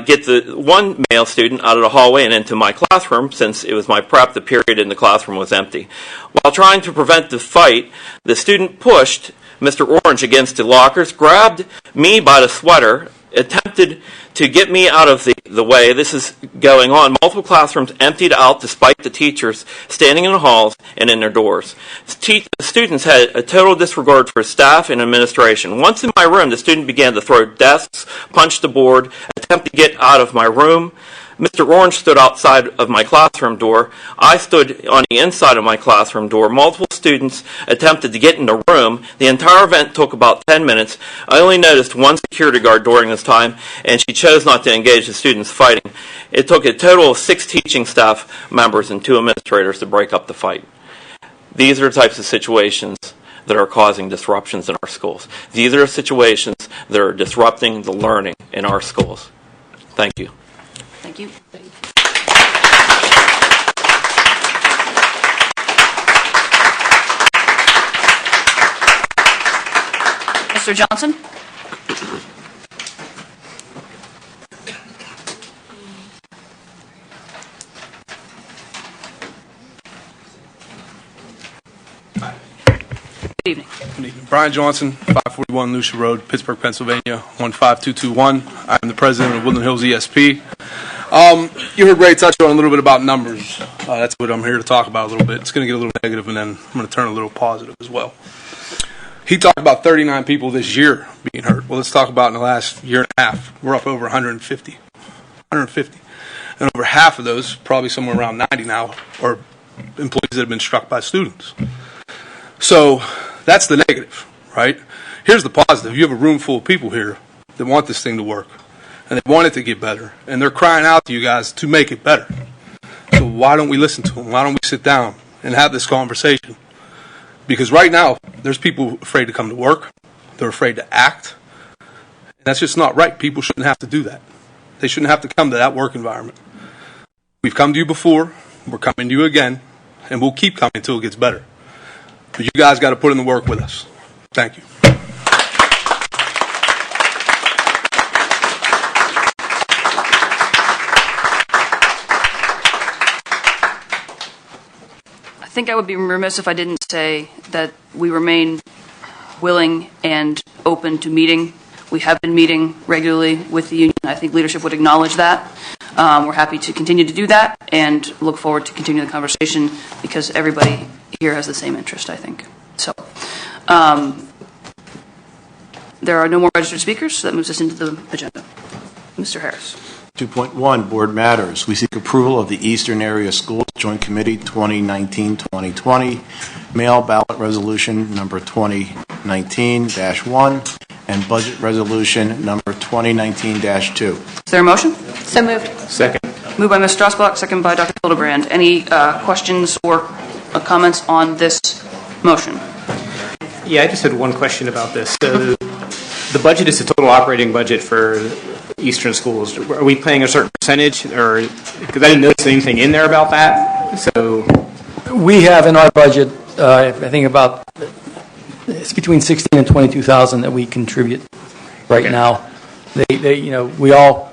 get the one male student out of the hallway and into my classroom. Since it was my prep, the period in the classroom was empty. While trying to prevent the fight, the student pushed Mr. Orange against the lockers, grabbed me by the sweater, attempted to get me out of the way. This is going on. Multiple classrooms emptied out despite the teachers standing in the halls and in their doors. Students had a total disregard for staff and administration. Once in my room, the student began to throw desks, punch the board, attempt to get out of my room. Mr. Orange stood outside of my classroom door. I stood on the inside of my classroom door. Multiple students attempted to get in the room. The entire event took about 10 minutes. I only noticed one security guard during this time, and she chose not to engage the students fighting. It took a total of 6 teaching staff members and 2 administrators to break up the fight. These are the types of situations that are causing disruptions in our schools. These are situations that are disrupting the learning in our schools. Thank you. Thank you. Mr. Johnson? Good evening. Good evening. Brian Johnson, 541 Lucia Road, Pittsburgh, Pennsylvania, 15221. I'm the president of Woodland Hills ESP. You heard Ray touch on a little bit about numbers. That's what I'm here to talk about a little bit. It's going to get a little negative, and then I'm going to turn a little positive as well. He talked about 39 people this year being hurt. Well, let's talk about in the last year and a half. We're up over 150. And over half of those, probably somewhere around 90 now, are employees that have been struck by students. So that's the negative, right? Here's the positive. You have a room full of people here that want this thing to work, and they want it to get better, and they're crying out to you guys to make it better. So why don't we listen to them? Why don't we sit down and have this conversation? Because right now, there's people afraid to come to work. They're afraid to act. And that's just not right. People shouldn't have to do that. They shouldn't have to come to that work environment. We've come to you before, we're coming to you again, and we'll keep coming until it gets better. But you guys got to put in the work with us. Thank you. I think I would be remiss if I didn't say that we remain willing and open to meeting. We have been meeting regularly with the union. I think leadership would acknowledge that. We're happy to continue to do that and look forward to continuing the conversation because everybody here has the same interest, I think. So there are no more registered speakers, so that moves us into the agenda. Mr. Harris. 2.1, Board Matters. We seek approval of the Eastern Area Schools Joint Committee 2019-2020 Mail Ballot Resolution number 2019-1 and Budget Resolution number 2019-2. Is there a motion? So moved. Second. Moved by Ms. Strasbach, second by Dr. Hildebrand. Any questions or comments on this motion? Yeah, I just had one question about this. The budget is the total operating budget for Eastern schools. Are we paying a certain percentage, or because I didn't notice anything in there about that? So we have in our budget, I think about it's between 16 and 22,000 that we contribute right now. We all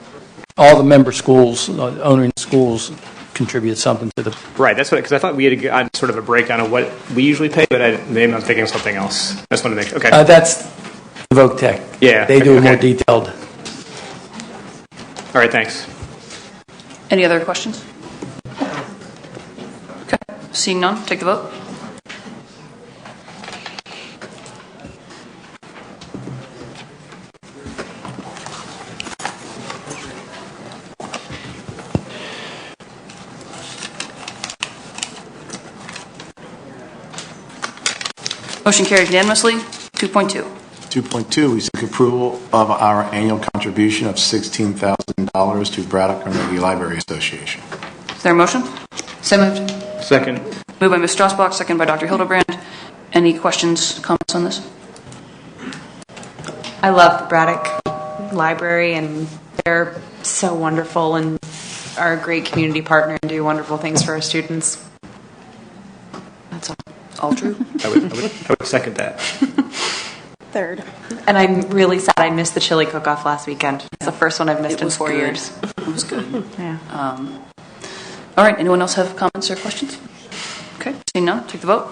the member schools, owning schools, contribute something to the. Right, that's what, because I thought we had gotten sort of a breakdown of what we usually pay, but maybe I'm thinking of something else. I just want to make sure. Okay. That's Voc Tech. Yeah. They do it more detailed. All right, thanks. Any other questions? Okay. Seeing none, take the vote. Motion carries unanimously. 2.2. 2.2, we seek approval of our annual contribution of $16,000 to Braddock Carnegie Library Association. Is there a motion? So moved. Second. Moved by Ms. Strasbach, second by Dr. Hildebrand. Any questions, comments on this? I love the Braddock Library, and they're so wonderful and are a great community partner and do wonderful things for our students. That's all. All true. I would second that. Third. And I'm really sad I missed the chili cook-off last weekend. It's the first one I've missed in 4 years. It was good. Yeah. All right. Anyone else have comments or questions? Okay. Seeing none, take the vote.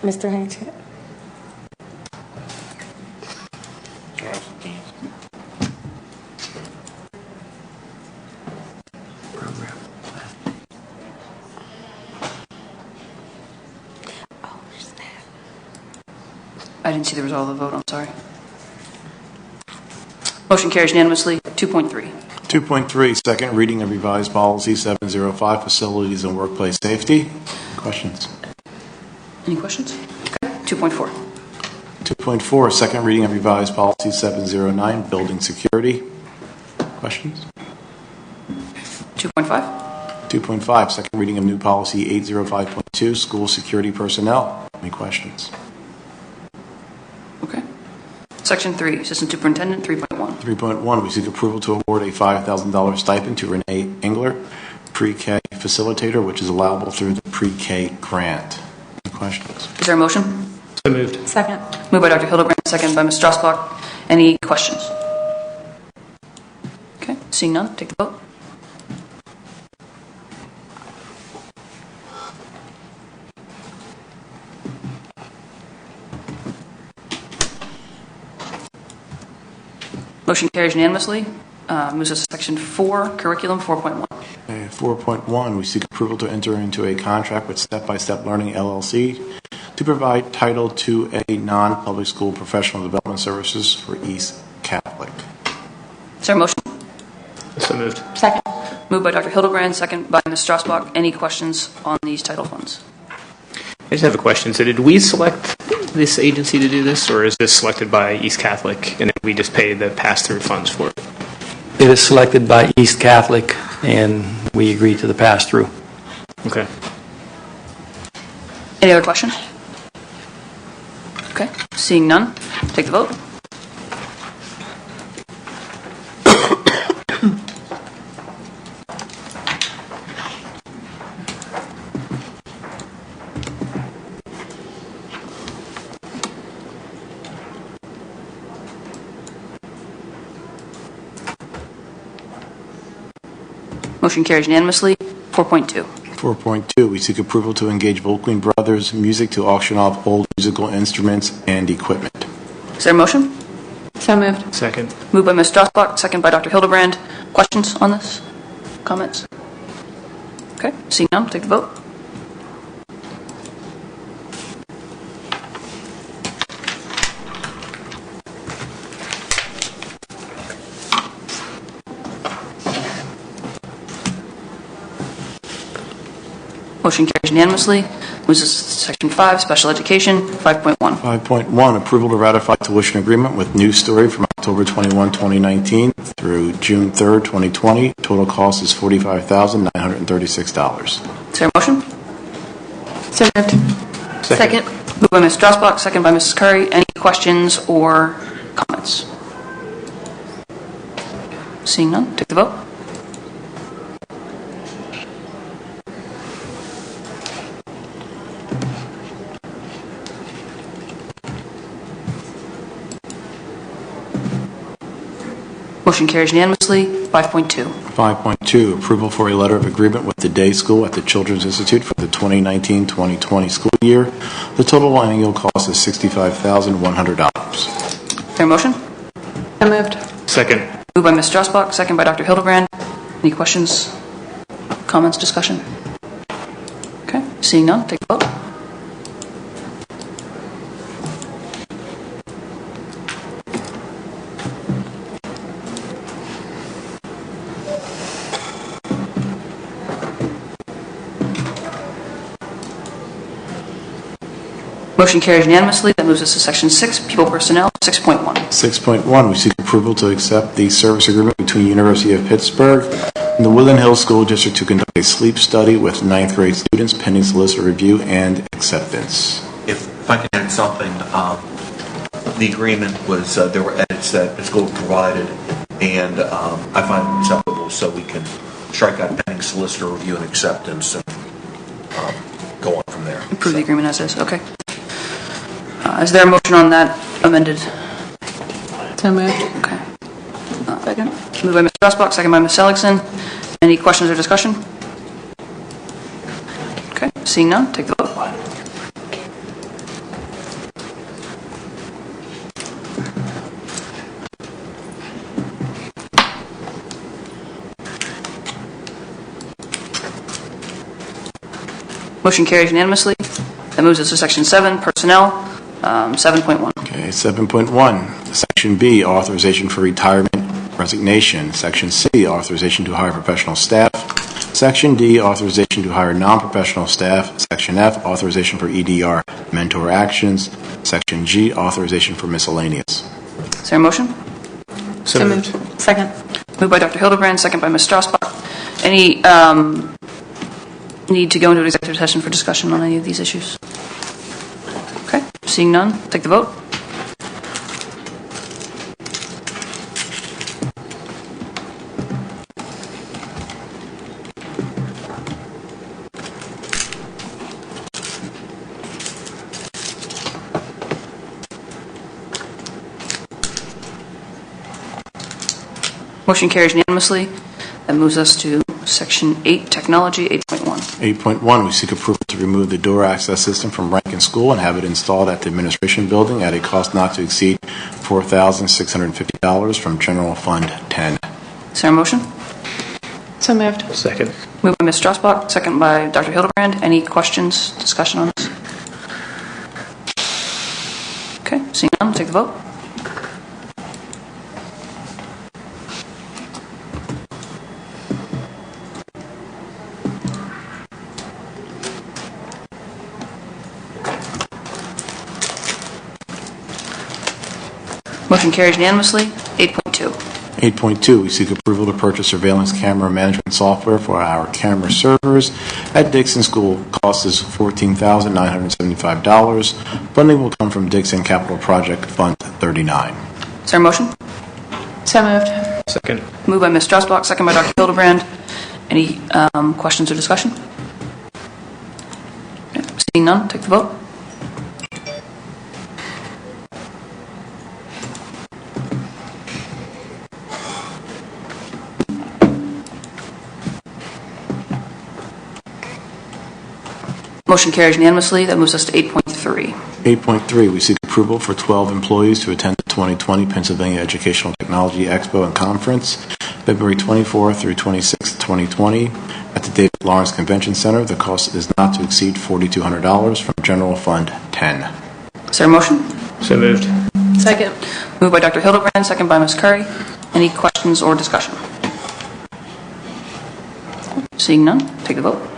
Mr. Haynes. I didn't see the result of the vote. I'm sorry. Motion carries unanimously. 2.3. 2.3, second reading of revised policy 705, facilities and workplace safety. Questions? Any questions? Okay. 2.4. 2.4, second reading of revised policy 709, building security. Questions? 2.5. 2.5, second reading of new policy 805.2, school security personnel. Any questions? Okay. Section 3, Assistant Superintendent, 3.1. 3.1, we seek approval to award a $5,000 stipend to Renee Engler, pre-K facilitator, which is allowable through the pre-K grant. Any questions? Is there a motion? So moved. Second. Moved by Dr. Hildebrand, second by Ms. Strasbach. Any questions? Okay. Seeing none, take the vote. Motion carries unanimously. Moves us to section 4, curriculum 4.1. 4.1, we seek approval to enter into a contract with Step by Step Learning LLC to provide Title IIA non-public school professional development services for East Catholic. Is there a motion? So moved. Second. Moved by Dr. Hildebrand, second by Ms. Strasbach. Any questions on these title funds? I just have a question. So did we select this agency to do this, or is this selected by East Catholic and then we just pay the pass-through funds for it? It is selected by East Catholic, and we agree to the pass-through. Okay. Any other questions? Okay, seeing none, take the vote. Motion carries unanimously. 4.2. 4.2, we seek approval to engage Volkling Brothers Music to auction off old musical instruments and equipment. Is there a motion? So moved. Second. Moved by Ms. Strasbach, second by Dr. Hildebrand. Questions on this? Comments? Okay, seeing none, take the vote. Motion carries unanimously. Moves us to Section 5, Special Education, 5.1. 5.1, approval to ratify tuition agreement with New Story from October 21, 2019 through June 3rd, 2020. Total cost is $45,936. Is there a motion? So moved. Second. Moved by Ms. Strasbach, second by Mrs. Curry. Any questions or comments? Seeing none, take the vote. Motion carries unanimously. 5.2. 5.2, approval for a letter of agreement with the day school at the Children's Institute for the 2019-2020 school year. The total annual cost is $65,100. Is there a motion? So moved. Second. Moved by Ms. Strasbach, second by Dr. Hildebrand. Any questions, comments, discussion? Okay, seeing none, take the vote. Motion carries unanimously. That moves us to Section 6, People Personnel, 6.1. 6.1, we seek approval to accept the service agreement between University of Pittsburgh and the Woodland Hills School District to conduct a sleep study with 9th grade students pending solicitor review and acceptance. If I can add something, the agreement was, there were edits that the school provided, and I find it acceptable, so we can strike out pending solicitor review and acceptance and go on from there. Approve the agreement as is. Okay. Is there a motion on that amended? So moved. Okay. Second. Moved by Ms. Strasbach, second by Ms. Seligson. Any questions or discussion? Okay. Seeing none, take the vote. Motion carries unanimously. That moves us to Section 7, Personnel, 7.1. Okay, 7.1, Section B, authorization for retirement, resignation. Section C, authorization to hire professional staff. Section D, authorization to hire non-professional staff. Section F, authorization for EDR mentor actions. Section G, authorization for miscellaneous. Is there a motion? So moved. Second. Moved by Dr. Hildebrand, second by Ms. Strasbach. Any need to go into executive session for discussion on any of these issues? Okay, seeing none, take the vote. Motion carries unanimously. That moves us to Section 8, Technology, 8.1. 8.1, we seek approval to remove the door access system from Rankin School and have it installed at the administration building at a cost not to exceed $4,650 from General Fund 10. Is there a motion? So moved. Second. Moved by Ms. Strasbach, second by Dr. Hildebrand. Any questions, discussion on this? Okay, seeing none, take the vote. Motion carries unanimously. 8.2. 8.2, we seek approval to purchase surveillance camera management software for our camera servers at Dixon School. Cost is $14,975. Funding will come from Dixon Capital Project Fund 39. Is there a motion? So moved. Second. Moved by Ms. Strasbach, second by Dr. Hildebrand. Any questions or discussion? Okay. Seeing none, take the vote. Motion carries unanimously. That moves us to 8.3. 8.3, we seek approval for 12 employees to attend the 2020 Pennsylvania Educational Technology Expo and Conference, February 24th through 26th, 2020, at the David Lawrence Convention Center. The cost is not to exceed $4,200 from General Fund 10. Is there a motion? So moved. Second. Moved by Dr. Hildebrand, second by Ms. Curry. Any questions or discussion? Seeing none, take the vote.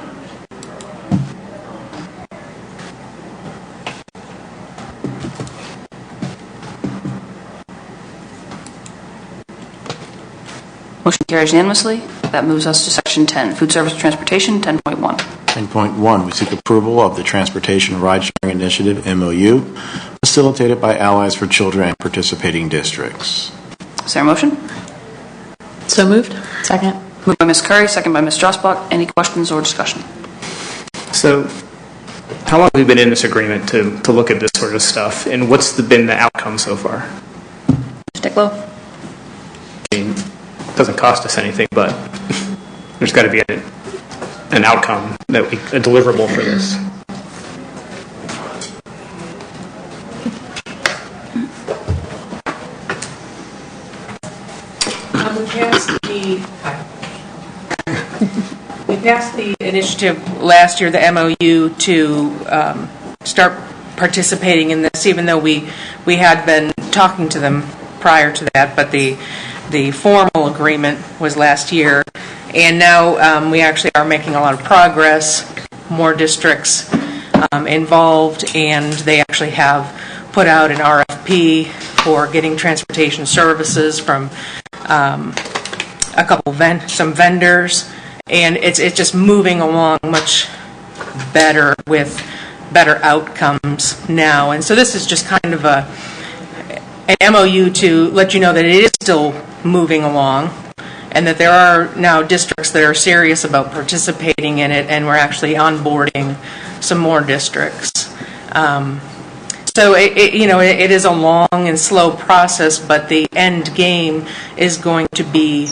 Motion carries unanimously. That moves us to Section 10, Food Service and Transportation, 10.1. 10.1, we seek approval of the Transportation Ride-Sharing Initiative, MOU, facilitated by Allies for Children and participating districts. Is there a motion? So moved. Second. Moved by Ms. Curry, second by Ms. Strasbach. Any questions or discussion? So, how long have we been in this agreement to look at this sort of stuff, and what's been the outcome so far? Sticklow? I mean, it doesn't cost us anything, but there's got to be an outcome, a deliverable for this. We passed the initiative last year, the MOU, to start participating in this, even though we had been talking to them prior to that, but the formal agreement was last year, and now we actually are making a lot of progress, more districts involved, and they actually have put out an RFP for getting transportation services from some vendors, and it's just moving along much better with better outcomes now. And so this is just kind of an MOU to let you know that it is still moving along, and that there are now districts that are serious about participating in it, and we're actually onboarding some more districts. So it is a long and slow process, but the end game is going to be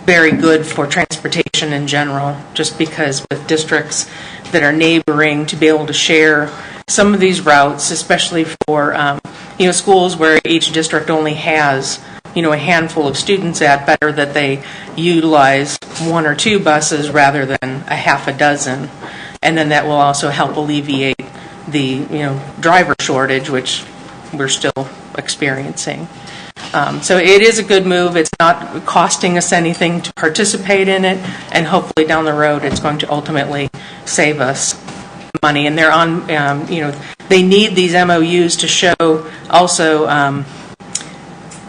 very good for transportation in general, just because with districts that are neighboring, to be able to share some of these routes, especially for schools where each district only has a handful of students at, better that they utilize one or two buses rather than a half a dozen, and then that will also help alleviate the driver shortage, which we're still experiencing. So it is a good move. It's not costing us anything to participate in it, and hopefully down the road it's going to ultimately save us money. And they're on, they need these MOUs to show also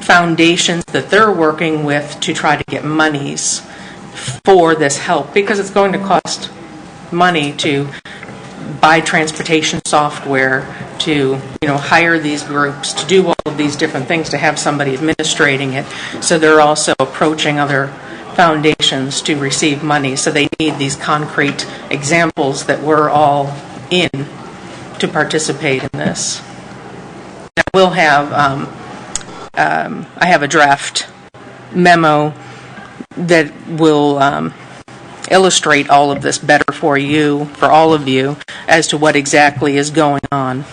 foundations that they're working with to try to get monies for this help, because it's going to cost money to buy transportation software, to hire these groups, to do all of these different things, to have somebody administrating it. So they're also approaching other foundations to receive money. So they need these concrete examples that we're all in to participate in this. I will have I have a draft memo that will illustrate all of this better for you, for all of you, as to what exactly is going on.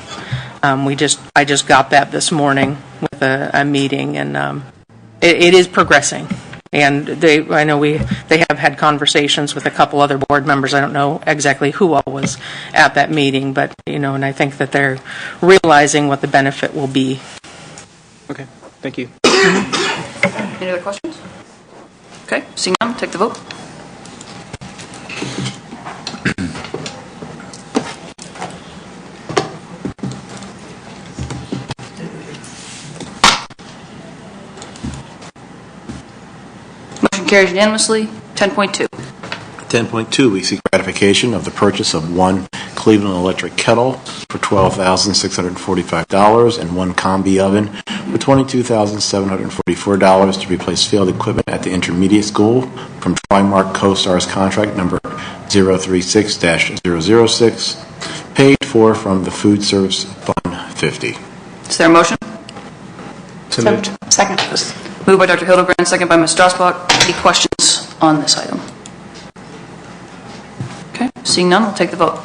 I just got that this morning with a meeting, and it is progressing. And they have had conversations with a couple other board members. I don't know exactly who all was at that meeting, but and I think that they're realizing what the benefit will be. Okay, thank you. Any other questions? Okay, seeing none, take the vote. carries unanimously. 10.2. 10.2, we seek ratification of the purchase of one Cleveland Electric kettle for $12,645 and one combi oven for $22,744 to replace failed equipment at the intermediate school from Trimark Co-Stars contract number 036-006, paid for from the Food Service Fund 50. Is there a motion? So moved. Second. Moved by Dr. Hildebrand, second by Ms. Strasbach. Any questions on this item? Okay, seeing none, we'll take the vote.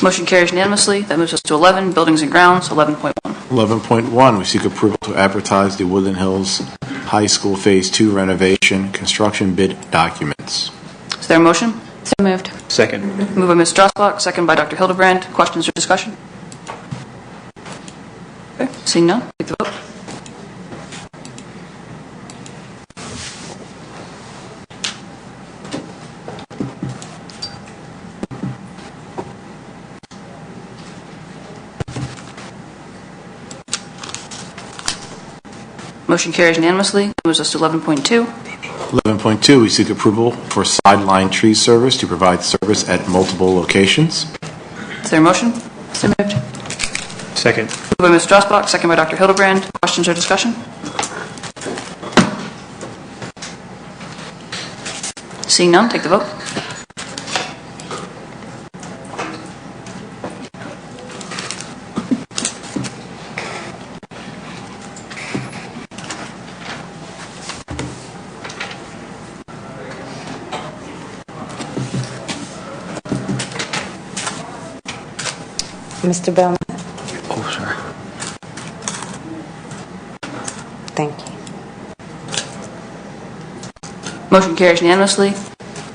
Motion carries unanimously. That moves us to 11, Buildings and Grounds, 11.1. 11.1, we seek approval to advertise the Woodland Hills High School Phase 2 renovation construction bid documents. Is there a motion? So moved. Second. Moved by Ms. Strasbach, second by Dr. Hildebrand. Questions or discussion? Okay, seeing none, take the vote. Motion carries unanimously. That moves us to 11.2. 11.2, we seek approval for sideline tree service to provide service at multiple locations. Is there a motion? So moved. Second. Moved by Ms. Strasbach, second by Dr. Hildebrand. Questions or discussion? Seeing none, take the vote. Mr. Bellman. Oh, sorry. Thank you. Motion carries unanimously.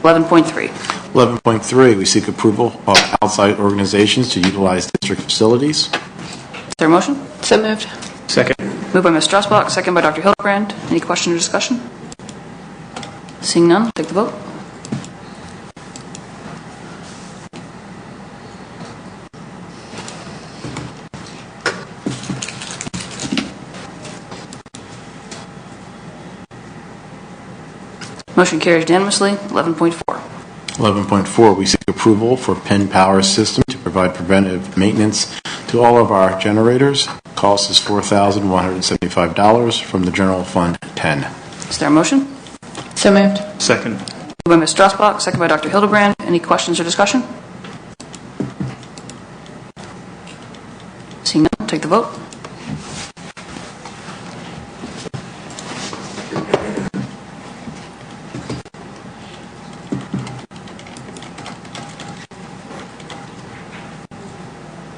11.3. 11.3, we seek approval of outside organizations to utilize district facilities. Is there a motion? So moved. Second. Moved by Ms. Strasbach, second by Dr. Hildebrand. Any question or discussion? Seeing none, take the vote. Motion carries unanimously. 11.4. 11.4, we seek approval for Penn Power System to provide preventive maintenance to all of our generators. Cost is $4,175 from the General Fund 10. Is there a motion? So moved. Second. Moved by Ms. Strasbach, second by Dr. Hildebrand. Any questions or discussion? Seeing none, take the vote.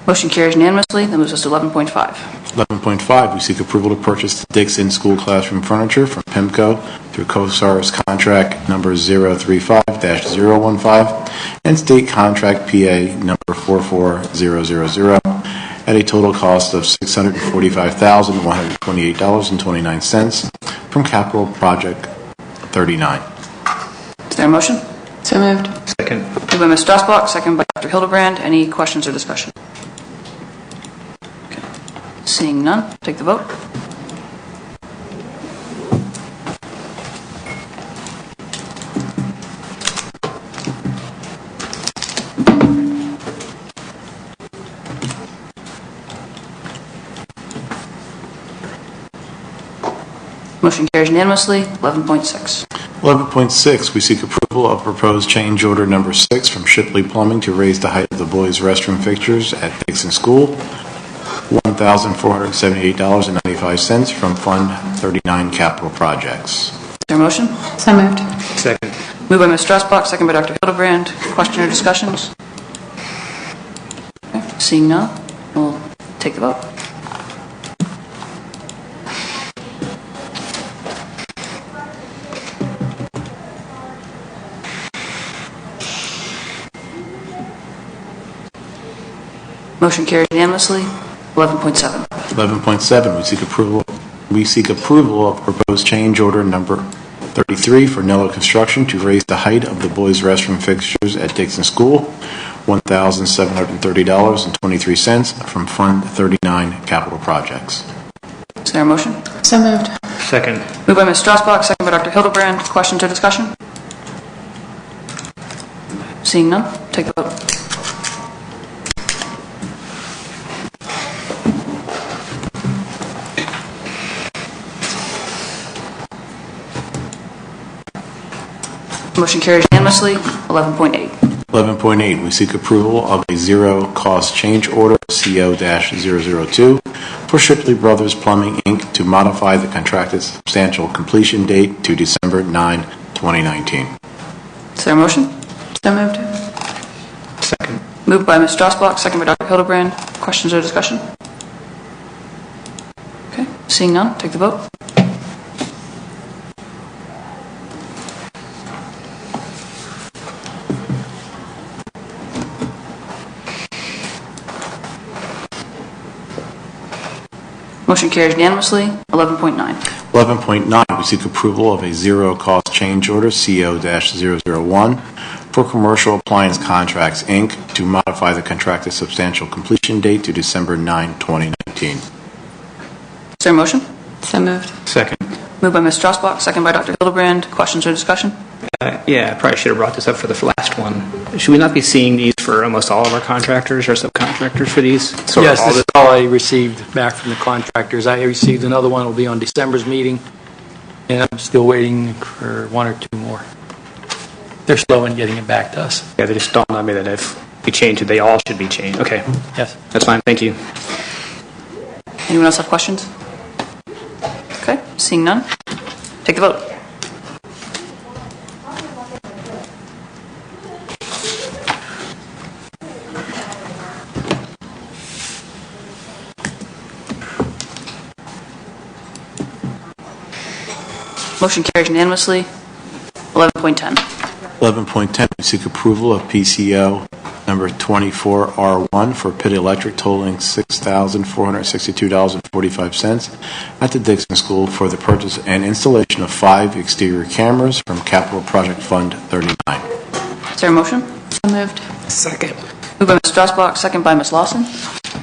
Motion carries unanimously. That moves us to 11.5. 11.5, we seek approval to purchase the Dixon School Classroom Furniture from PIMCO through COSAR's contract number 035-015 and state contract PA number 44000 at a total cost of $645,128.29 from Capital Project 39. Is there a motion? So moved. Second. Moved by Ms. Strasbach, second by Dr. Hildebrand. Any questions or discussion? Okay. Seeing none, take the vote. Motion carries unanimously. 11.6. 11.6, we seek approval of proposed change order number 6 from Shipley Plumbing to raise the height of the boys' restroom fixtures at Dixon School, $1,478.95 from Fund 39 Capital Projects. Is there a motion? So moved. Second. Moved by Ms. Strasbach, second by Dr. Hildebrand. Question or discussions? Okay. Seeing none, we'll take the vote. Motion carries unanimously. 11.7. 11.7, we seek approval we seek approval of proposed change order number 33 for Nello Construction to raise the height of the boys' restroom fixtures at Dixon School, $1,730.23 from Fund 39 Capital Projects. Is there a motion? So moved. Second. Moved by Ms. Strasbach, second by Dr. Hildebrand. Questions or discussion? Seeing none, take the vote. Motion carries unanimously. 11.8. 11.8, we seek approval of a zero-cost change order, CO-002, for Shipley Brothers Plumbing, Inc. to modify the contracted substantial completion date to December 9, 2019. Is there a motion? So moved. Second. Moved by Ms. Strasbach, second by Dr. Hildebrand. Questions or discussion? Okay, seeing none, take the vote. Motion carries unanimously. 11.9. 11.9, we seek approval of a zero-cost change order, CO-001, for Commercial Appliance Contracts, Inc., to modify the contracted substantial completion date to December 9, 2019. Is there a motion? So moved. Second. Moved by Ms. Strasbach, second by Dr. Hildebrand. Questions or discussion? Yeah, I probably should have brought this up for the last one. Should we not be seeing these for almost all of our contractors or subcontractors for these? Sort of Yes, this is all I received back from the contractors. I received another one, will be on December's meeting, and I'm still waiting for one or two more. They're slow in getting it back to us. Yeah, they just dawned on me that if we change it, they all should be changed. Okay. Yes. That's fine. Thank you. Anyone else have questions? Okay, seeing none, take the vote. Motion carries unanimously. 11.10. 11.10, we seek approval of PCO number 24R1 for Pitt Electric totaling $6,462.45 at the Dixon School for the purchase and installation of 5 exterior cameras from Capital Project Fund 39. Is there a motion? So moved. Second. Moved by Ms. Strasbach, second by Ms. Lawson.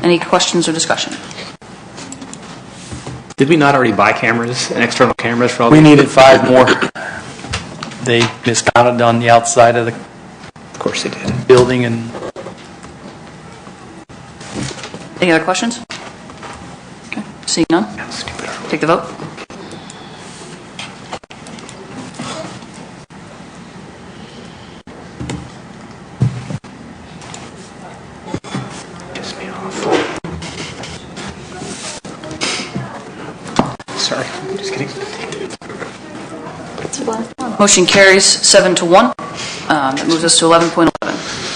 Any questions or discussion? Did we not already buy cameras and external cameras for all We these? needed 5 more. They miscounted on the outside of the Of course they did. building, and Any other questions? Okay, seeing none, take the vote. Sorry, I'm just kidding. Motion carries 7-1. That moves us to 11.11.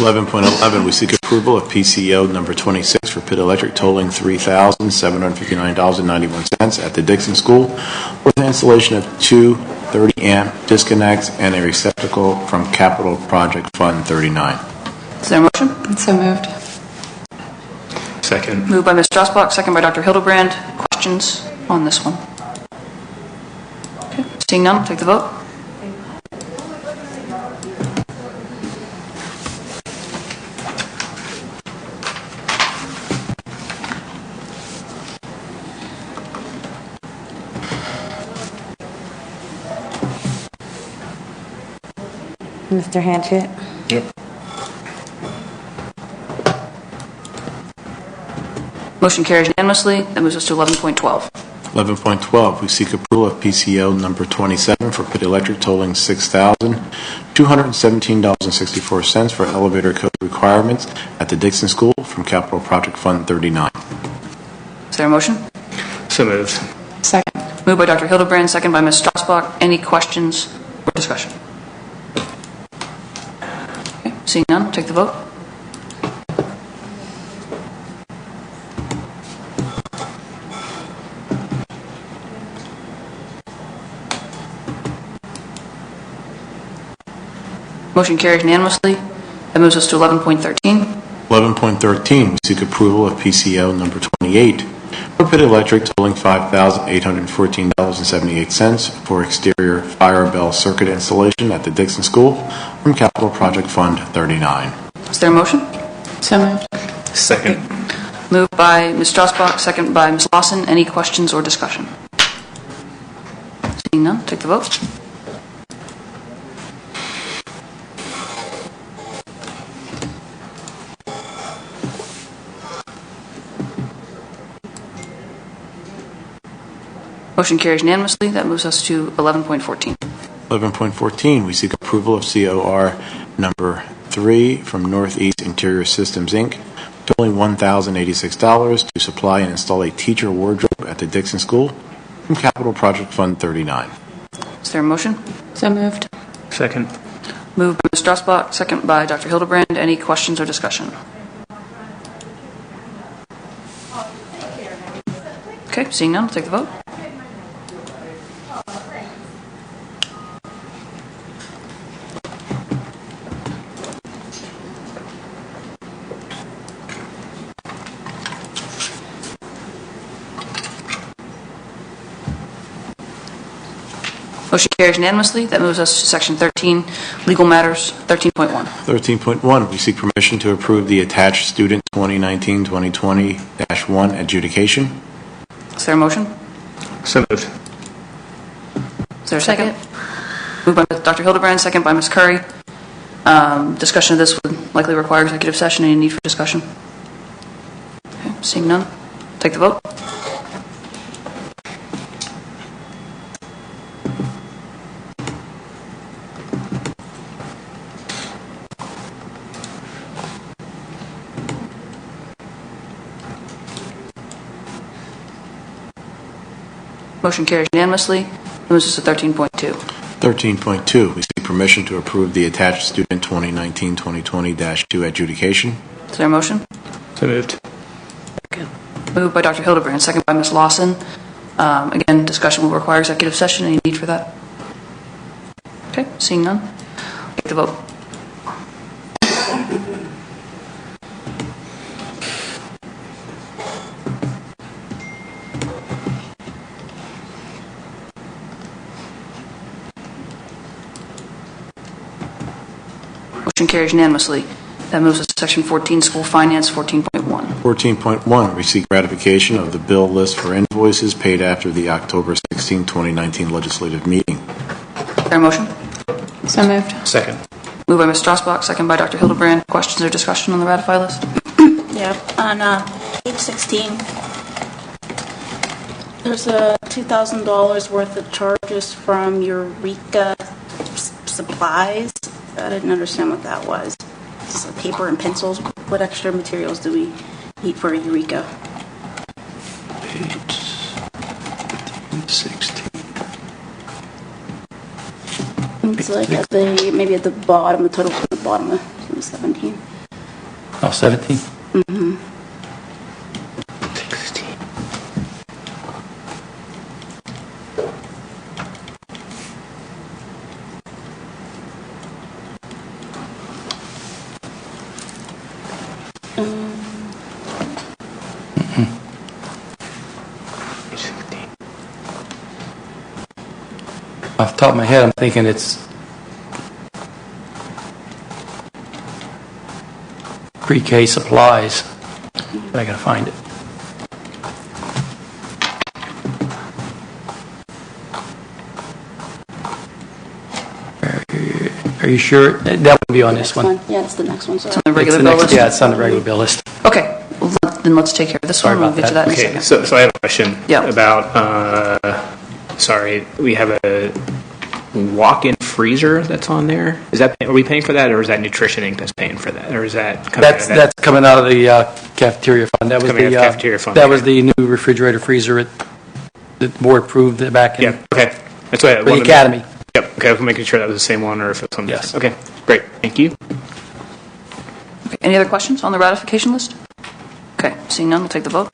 11.11, we seek approval of PCO number 26 for Pitt Electric totaling $3,759.91 at the Dixon School for the installation of 2 30-amp disconnects and a receptacle from Capital Project Fund 39. Is there a motion? So moved. Second. Moved by Ms. Strasbach, second by Dr. Hildebrand. Questions on this one? Okay, seeing none, take the vote. Mr. Hanchett? Yep. Motion carries unanimously. That moves us to 11.12. 11.12, we seek approval of PCO number 27 for Pitt Electric totaling $6,217.64 for elevator code requirements at the Dixon School from Capital Project Fund 39. Is there a motion? So moved. Second. Moved by Dr. Hildebrand, second by Ms. Strasbach. Any questions or discussion? Okay, seeing none, take the vote. Motion carries unanimously. That moves us to 11.13. 11.13, we seek approval of PCO number 28 for Pitt Electric totaling $5,814.78 for exterior fire bell circuit installation at the Dixon School from Capital Project Fund 39. Is there a motion? So moved. Second. Moved by Ms. Strasbach, second by Ms. Lawson. Any questions or discussion? Seeing none, take the vote. Motion carries unanimously. That moves us to 11.14. 11.14, we seek approval of COR number 3 from Northeast Interior Systems, Inc., totaling $1,086 to supply and install a teacher wardrobe at the Dixon School from Capital Project Fund 39. Is there a motion? So moved. Second. Moved by Ms. Strasbach, second by Dr. Hildebrand. Any questions or discussion? Okay, seeing none, we'll take the vote. Motion carries unanimously. That moves us to Section 13, Legal Matters, 13.1. 13.1, we seek permission to approve the attached Student 2019-2020-1 adjudication. Is there a motion? So moved. Is there a second? Moved by Dr. Hildebrand, second by Ms. Curry. Discussion of this would likely require executive session. Any need for discussion? Okay, seeing none, take the vote. Motion carries unanimously. It moves us to 13.2. 13.2, we seek permission to approve the attached Student 2019-2020-2 adjudication. Is there a motion? So moved. Moved by Dr. Hildebrand, second by Ms. Lawson. Again, discussion will require executive session. Any need for that? Okay, seeing none, take the vote. Motion carries unanimously. That moves us to Section 14, School Finance, 14.1. 14.1, we seek ratification of the bill list for invoices paid after the October 16, 2019 legislative meeting. Is there a motion? So moved. Second. Moved by Ms. Strasbach, second by Dr. Hildebrand. Questions or discussion on the ratify list? Yeah, on page 16, there's a $2,000 worth of charges from Eureka Supplies. I didn't understand what that was. So paper and pencils. What extra materials do we need for Eureka? Page 16. It's like at the maybe at the bottom, the total at the bottom of 17. Oh, 17? Mm-hmm. 16. Off the top of my head, I'm thinking it's pre-K supplies, but I gotta find it. Are you sure? That won't be on this one. Yeah, it's the next one. Sorry. It's on the regular It's the bill next- list? Yeah, it's on the regular bill list. Okay, well, then let's take care of this one. We'll get to that in a Okay, second. so I have a question Yeah. about, we have a walk-in freezer that's on there. Are we paying for that, or is that Nutrition Inc. that's paying for that? Or is that coming out of that? That's coming out of the cafeteria fund. That was Coming out the of cafeteria fund, That okay. was the new refrigerator freezer that the board approved back in. Yeah, okay. That's what I For the wanted to- academy. Yep, okay, I'm making sure that was the same one, or if it's something. Yes. Okay, great, thank you. Okay, any other questions on the ratification list? Okay, seeing none, we'll take the vote.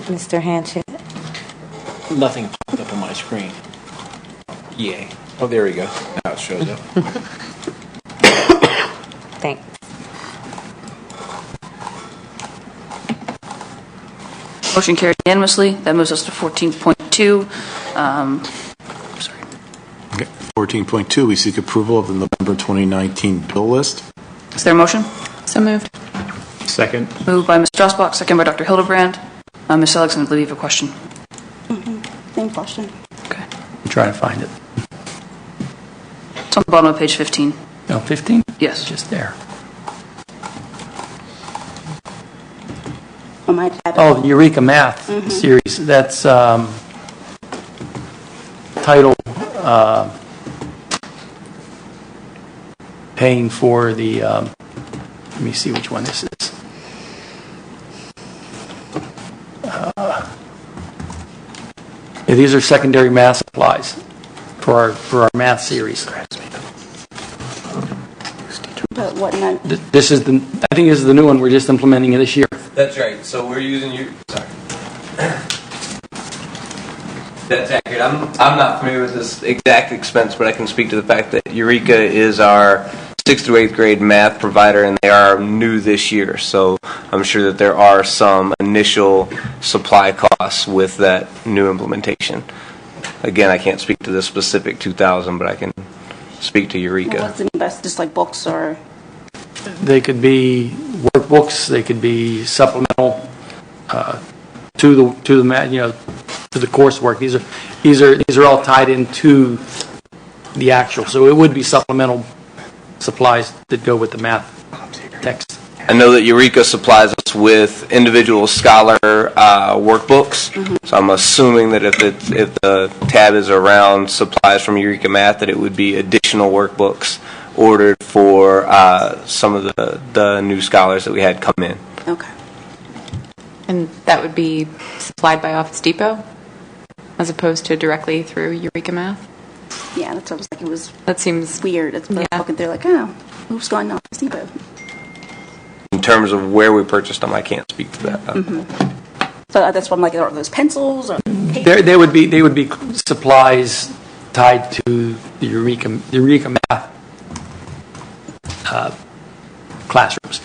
Mr. Hanchett? Nothing popped up on my screen. Yay. Oh, there we go. Now it shows up. Thanks. Motion carried unanimously. That moves us to 14.2. Sorry. Okay. 14.2, we seek approval of the November 2019 bill list. Is there a motion? So moved. Second. Moved by Ms. Strasbach, second by Dr. Hildebrand. Ms. Alexander, I believe you have a question. Same question. I'm trying to find it. It's on the bottom of page 15. No, 15? Yes. Just there. On my tab. Oh, the Eureka Math series. That's title paying for the, let me see which one this is. Yeah, these are secondary math supplies for our math series. But what not? This is the, I think this is the new one. We're just implementing it this year. That's right. So we're using you. Sorry. That's accurate. I'm not familiar with this exact expense, but I can speak to the fact that Eureka is our 6th through 8th grade math provider, and they are new this year. So I'm sure that there are some initial supply costs with that new implementation. Again, I can't speak to the specific 2,000, but I can speak to Eureka. What's the best? Just like books or? They could be workbooks. They could be supplemental to the coursework. These are all tied into the actual. So it would be supplemental supplies that go with the math text. I know that Eureka supplies us with individual scholar workbooks, so I'm assuming that if the tab is around supplies from Eureka Math, that it would be additional workbooks ordered for some of the new scholars that we had come in. Okay. And that would be supplied by Office Depot as opposed to directly through Eureka Math? Yeah, that's what I was like. It was. That seems weird. It's looking through like, oh, who's going to Office Depot? In terms of where we purchased them, I can't speak to that. So that's what I'm like. Are those pencils or? They would be supplies tied to the Eureka Math classrooms.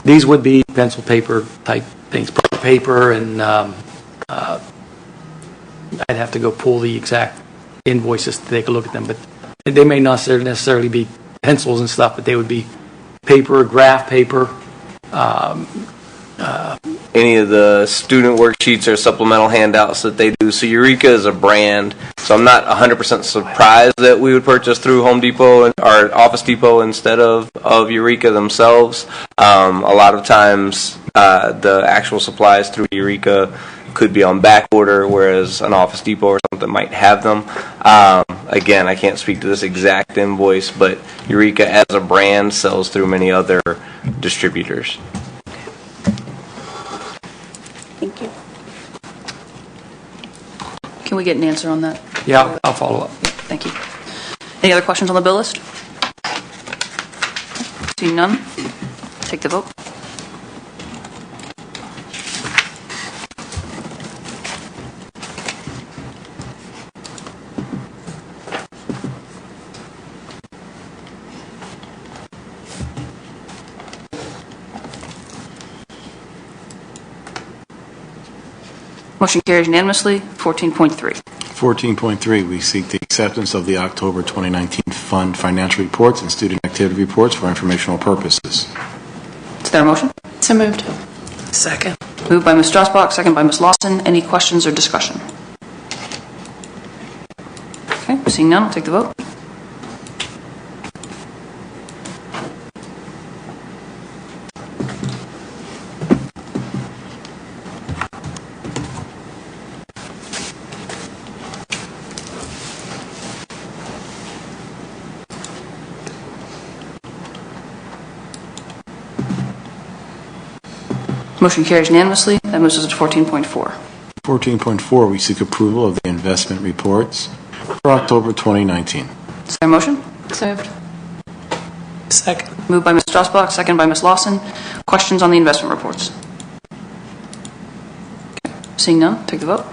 These would be pencil paper type things, paper, and I'd have to go pull the exact invoices to take a look at them. But they may not necessarily be pencils and stuff, but they would be paper, graph paper. Any of the student worksheets or supplemental handouts that they do. So Eureka is a brand, so I'm not 100% surprised that we would purchase through Home Depot or Office Depot instead of Eureka themselves. A lot of times the actual supplies through Eureka could be on back order, whereas an Office Depot or something might have them. Again, I can't speak to this exact invoice, but Eureka as a brand sells through many other distributors. Thank you. Can we get an answer on that? Yeah, I'll follow up. Thank you. Any other questions on the bill list? Seeing none, take the vote. Motion carries unanimously. 14.3. 14.3, we seek the acceptance of the October 2019 fund financial reports and student activity reports for informational purposes. Is there a motion? So moved. Second. Moved by Ms. Strasbach, second by Ms. Lawson. Any questions or discussion? Okay, seeing none, I'll take the vote. Motion carries unanimously. That moves us to 14.4. 14.4, we seek approval of the investment reports for October 2019. Is there a motion? So moved. Second. Moved by Ms. Strasbach, second by Ms. Lawson. Questions on the investment reports? Okay. Seeing none, take the vote.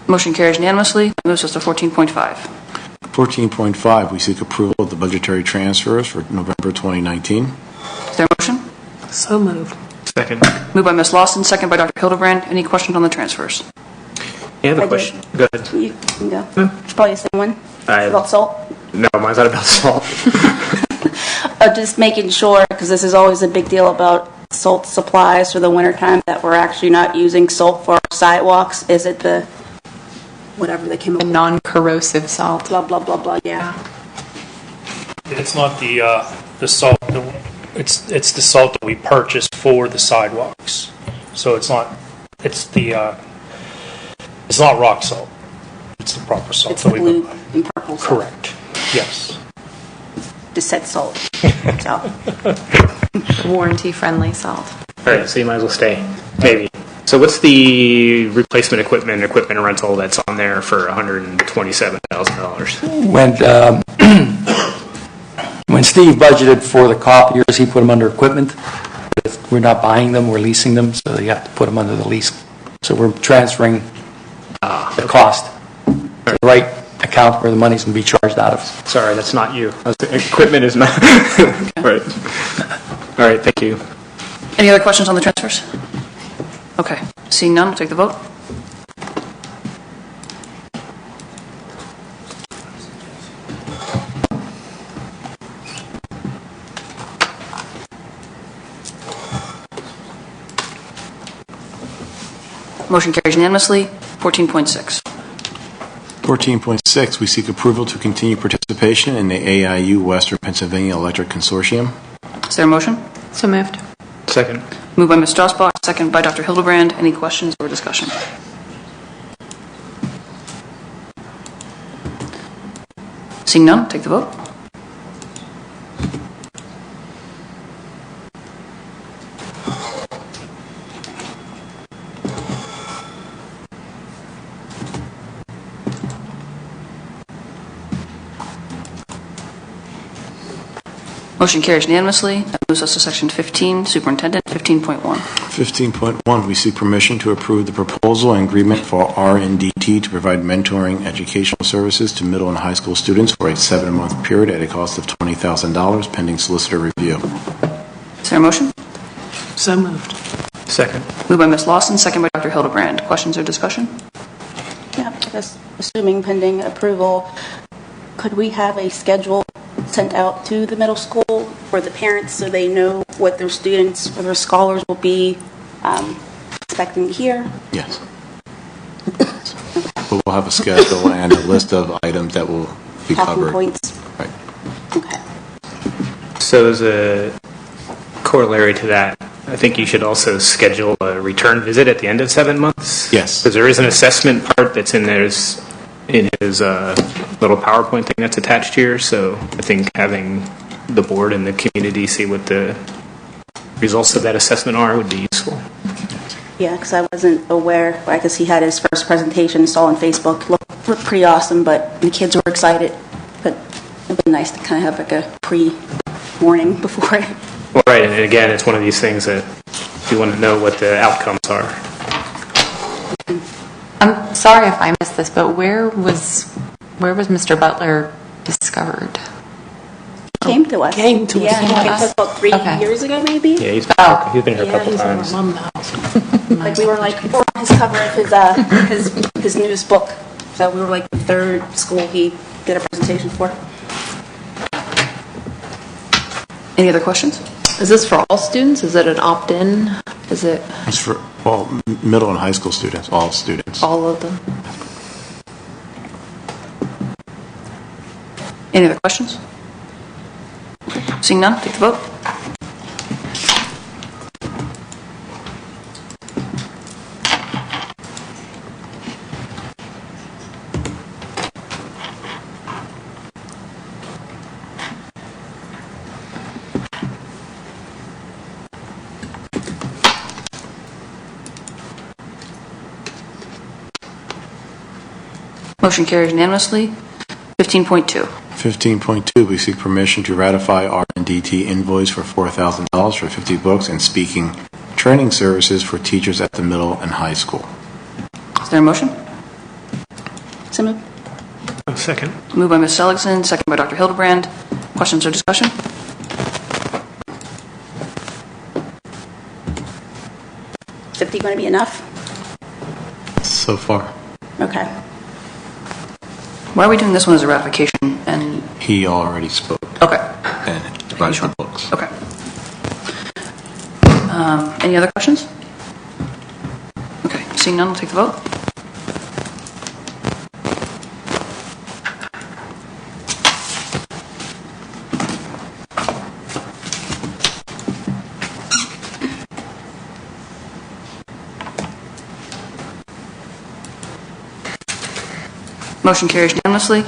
Motion carries unanimously. That moves us to 14.5. 14.5, we seek approval of the budgetary transfers for November 2019. Is there a motion? So moved. Second. Moved by Ms. Lawson, second by Dr. Hildebrand. Any questions on the transfers? Any other I question? Go ahead. You can go. It's probably the same one. I- About salt. No, mine's not about salt. Just making sure, because this is always a big deal about salt supplies for the wintertime, that we're actually not using salt for our sidewalks. Is it the, whatever they came up with? Non-corrosive salt. Blah, blah, blah, blah, yeah. It's not the salt. It's the salt that we purchase for the sidewalks. So it's not. It's not rock salt. It's the proper salt. It's the that blue and purple salt. Correct. Yes. Just said salt. So. Warranty-friendly salt. All right, so you might as well stay. Maybe. So what's the replacement equipment rental that's on there for $127,000? When Steve budgeted for the copiers, he put them under equipment. If we're not buying them, we're leasing them, so you have to put them under the lease. So we're transferring the cost to the right account where the money's going to be charged out of. Sorry, that's not you. Equipment is not. Right. All right, thank you. Any other questions on the transfers? Okay. Seeing none, we'll take the vote. Motion carries unanimously. 14.6. 14.6, we seek approval to continue participation in the AIU Western Pennsylvania Electric Consortium. Is there a motion? So moved. Second. Moved by Ms. Strasbach, second by Dr. Hildebrand. Any questions or discussion? Seeing none, take the vote. Motion carries unanimously. That moves us to section 15, Superintendent, 15.1. 15.1, we seek permission to approve the proposal and agreement for R&DT to provide mentoring educational services to middle and high school students for a 7-month period at a cost of $20,000 pending solicitor review. Is there a motion? So moved. Second. Moved by Ms. Lawson, second by Dr. Hildebrand. Questions or discussion? Yeah, I guess assuming pending approval, could we have a schedule sent out to the middle school for the parents so they know what their students or their scholars will be expecting to hear? Yes. But we'll have a schedule and a list of items that will be Talking covered. points? Right. Okay. So as a corollary to that, I think you should also schedule a return visit at the end of 7 months. Yes. Because there is an assessment part that's in his little PowerPoint thing that's attached here. So I think having the board and the community see what the results of that assessment are would be useful. Yeah, because I wasn't aware. I guess he had his first presentation, saw on Facebook, looked pretty awesome, but the kids were excited. But it would be nice to kind of have like a pre-warning before it. Well, right, and again, it's one of these things that you want to know what the outcomes are. I'm sorry if I missed this, but where was Mr. Butler discovered? He came to us. Came to us. Yeah, he came to us about 3 years ago, maybe. Yeah, he's been here a couple times. Like we were like on his cover of his newest book. So we were like the third school he did a presentation for. Any other questions? Is this for all students? Is it an opt-in? Is it It's for all middle and high school students, all students. all of them? Any other questions? Seeing none, take the vote. Motion carries unanimously. 15.2. 15.2, we seek permission to ratify R&DT invoice for $4,000 for 50 books and speaking training services for teachers at the middle and high school. Is there a motion? So moved. Second. Moved by Ms. Seligson, second by Dr. Hildebrand. Questions or discussion? $50 going to be enough? So far, Okay. Why are we doing this one as a ratification? And he already spoke. Okay. And provided the books. Okay. Any other questions? Okay. Seeing none, we'll take the vote. Motion carries unanimously.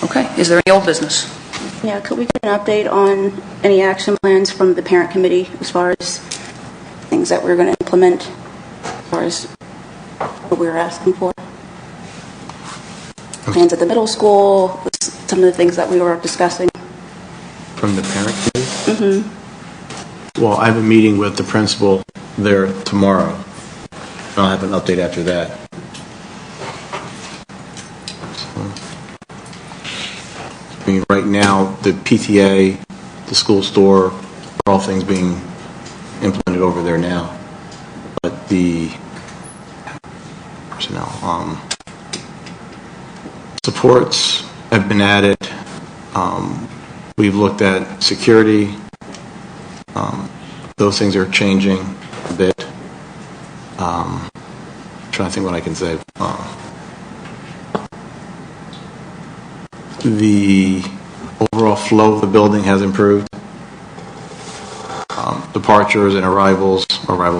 Okay, is there any old business? Yeah, could we get an update on any action plans from the parent committee as far as things that we're going to implement, as far as what we were asking for? Plans at the middle school, some of the things that we were discussing. From the parent committee? Mm-hmm. Well, I have a meeting with the principal there tomorrow. I'll have an update after that. I mean, right now, the PTA, the school store, are all things being implemented over there now. But the personnel supports have been added. We've looked at security. Those things are changing a bit. I'm trying to think what I can say. The overall flow of the building has improved. Departures and arrivals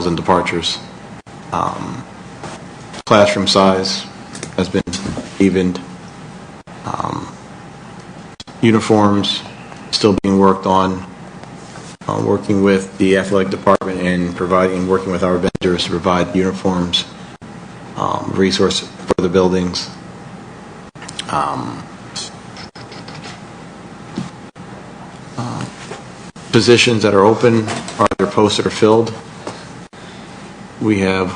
and departures. Classroom size has been evened. Uniforms still being worked on. Working with the athletic department and working with our vendors to provide uniforms, resource for the buildings. Positions that are open are either posted or filled. We have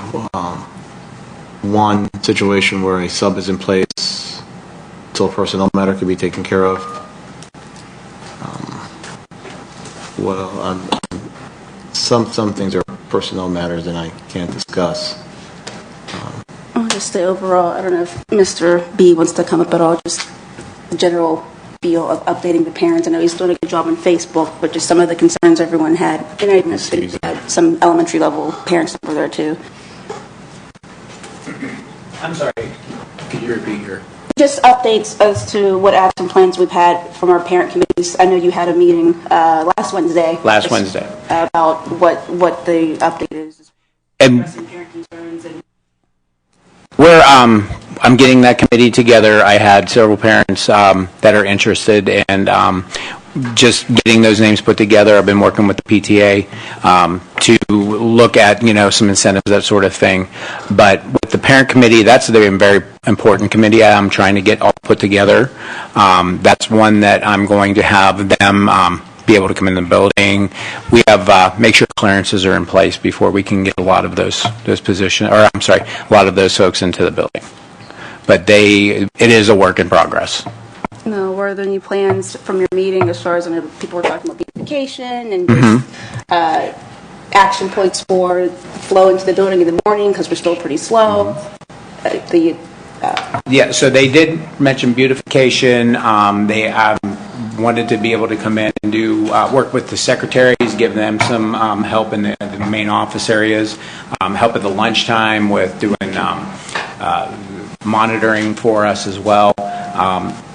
one situation where a sub is in place until a personnel matter can be taken care of. Some things are personnel matters and I can't discuss. Just the overall, I don't know if Mr. B wants to come up at all, just the general feel of updating the parents. I know he's doing a good job on Facebook, but just some of the concerns everyone had. And I even had some elementary level parents that were there too. I'm sorry, could you repeat your? Just updates as to what action plans we've had from our parent committees. I know you had a meeting last Wednesday. About what the update is. And Parent concerns and I'm getting that committee together. I had several parents that are interested, and just getting those names put together. I've been working with the PTA to look at, some incentives, that sort of thing. But with the parent committee, that's a very important committee I'm trying to get all put together. That's one that I'm going to have them be able to come in the building. We have make sure clearances are in place before we can get a lot of those positions, or I'm sorry, a lot of those folks into the building. But it is a work in progress. No, were there any plans from your meeting as far as people were talking about beautification and just, action points for flow into the building in the morning because we're still pretty slow? Yeah, so they did mention beautification. They wanted to be able to come in and do work with the secretaries, give them some help in the main office areas, help at the lunchtime with doing monitoring for us as well.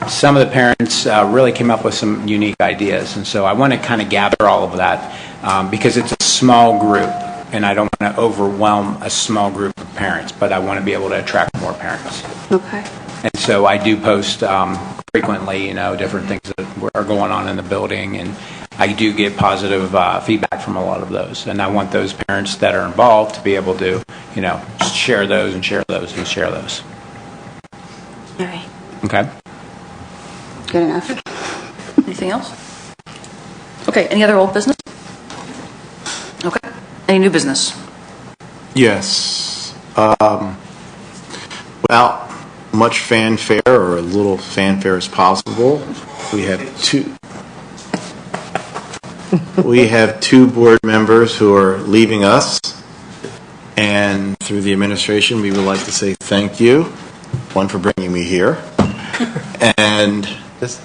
Some of the parents really came up with some unique ideas, and so I want to kind of gather all of that because it's a small group, and I don't want to overwhelm a small group of parents, but I want to be able to attract more parents. Okay. And so I do post frequently, different things that are going on in the building, and I do get positive feedback from a lot of those. And I want those parents that are involved to be able to, share those and share those and share those. All right. Okay? Good enough. Anything else? Okay, any other old business? Okay. Any new business? Yes. Without much fanfare, or a little fanfare as possible, we have two board members who are leaving us, and through the administration, we would like to say thank you. One, for bringing me here, and this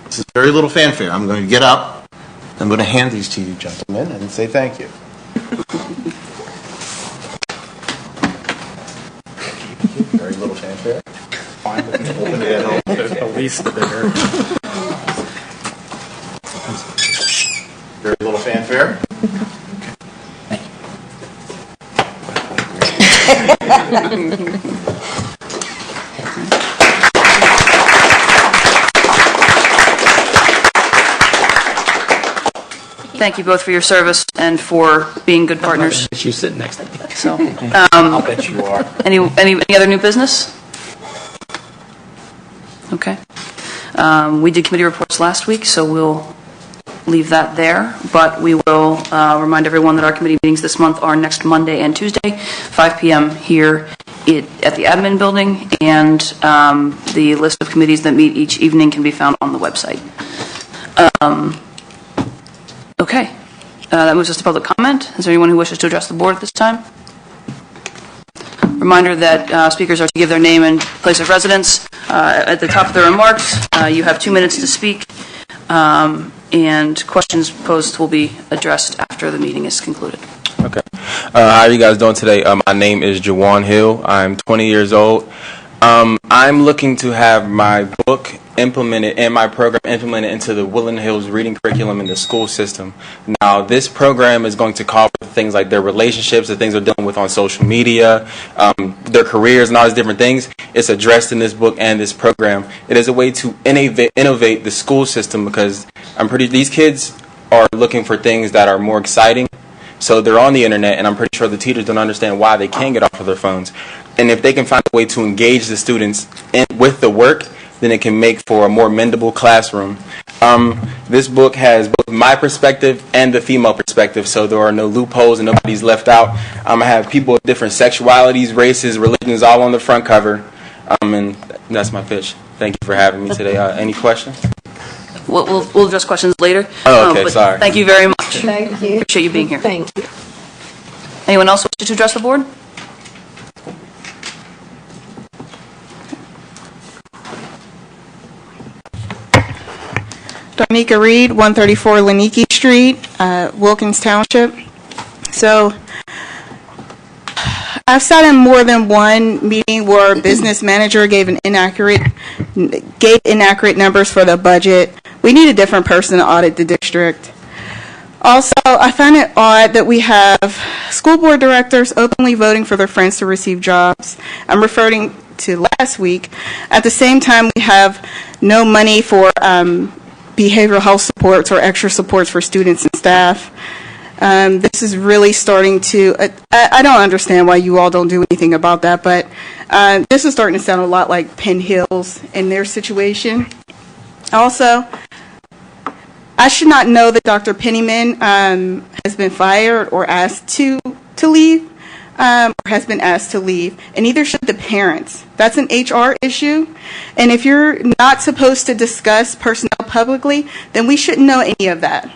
is very little fanfare. I'm going to get up. I'm going to hand these to you, gentlemen, and say thank you. Very little fanfare. At least there. Very little fanfare. Thank you both for your service and for being good partners. She's sitting next to me. So, I'll bet you are. Any other new business? Okay. We did committee reports last week, so we'll leave that there. But we will remind everyone that our committee meetings this month are next Monday and Tuesday, 5 p.m. here at the admin building, and the list of committees that meet each evening can be found on the website. Okay. That moves us to public comment. Is there anyone who wishes to address the board at this time? Reminder that speakers are to give their name and place of residence at the top of their remarks. You have 2 minutes to speak, and questions posed will be addressed after the meeting is concluded. Okay. How are you guys doing today? My name is Jawan Hill. I'm 20 years old. I'm looking to have my book implemented and my program implemented into the Woodland Hills reading curriculum in the school system. Now, this program is going to cover things like their relationships, the things they're dealing with on social media, their careers, and all these different things. It's addressed in this book and this program. It is a way to innovate the school system, because these kids are looking for things that are more exciting. So they're on the internet, and I'm pretty sure the teachers don't understand why they can't get off of their phones. And if they can find a way to engage the students with the work, then it can make for a more mendable classroom. This book has both my perspective and the female perspective, so there are no loopholes and nobody's left out. I have people of different sexualities, races, religions, all on the front cover. And that's my pitch. Thank you for having me today. Any questions? We'll address questions later. Oh, okay, but sorry. Thank you very much. Thank you. Appreciate you being here. Thank you. Anyone else wish to address the board? Dominica Reed, 134 Laniki Street, Wilkins Township. So I've sat in more than one meeting where a business manager gave inaccurate numbers for the budget. We need a different person to audit the district. Also, I find it odd that we have school board directors openly voting for their friends to receive jobs. I'm referring to last week. At the same time, we have no money for behavioral health supports or extra supports for students and staff. This is really starting to, I don't understand why you all don't do anything about that, but this is starting to sound a lot like Penn Hills in their situation. Also, I should not know that Dr. Pennyman has been fired or asked to leave, or has been asked to leave, and neither should the parents. That's an HR issue, and if you're not supposed to discuss personnel publicly, then we shouldn't know any of that.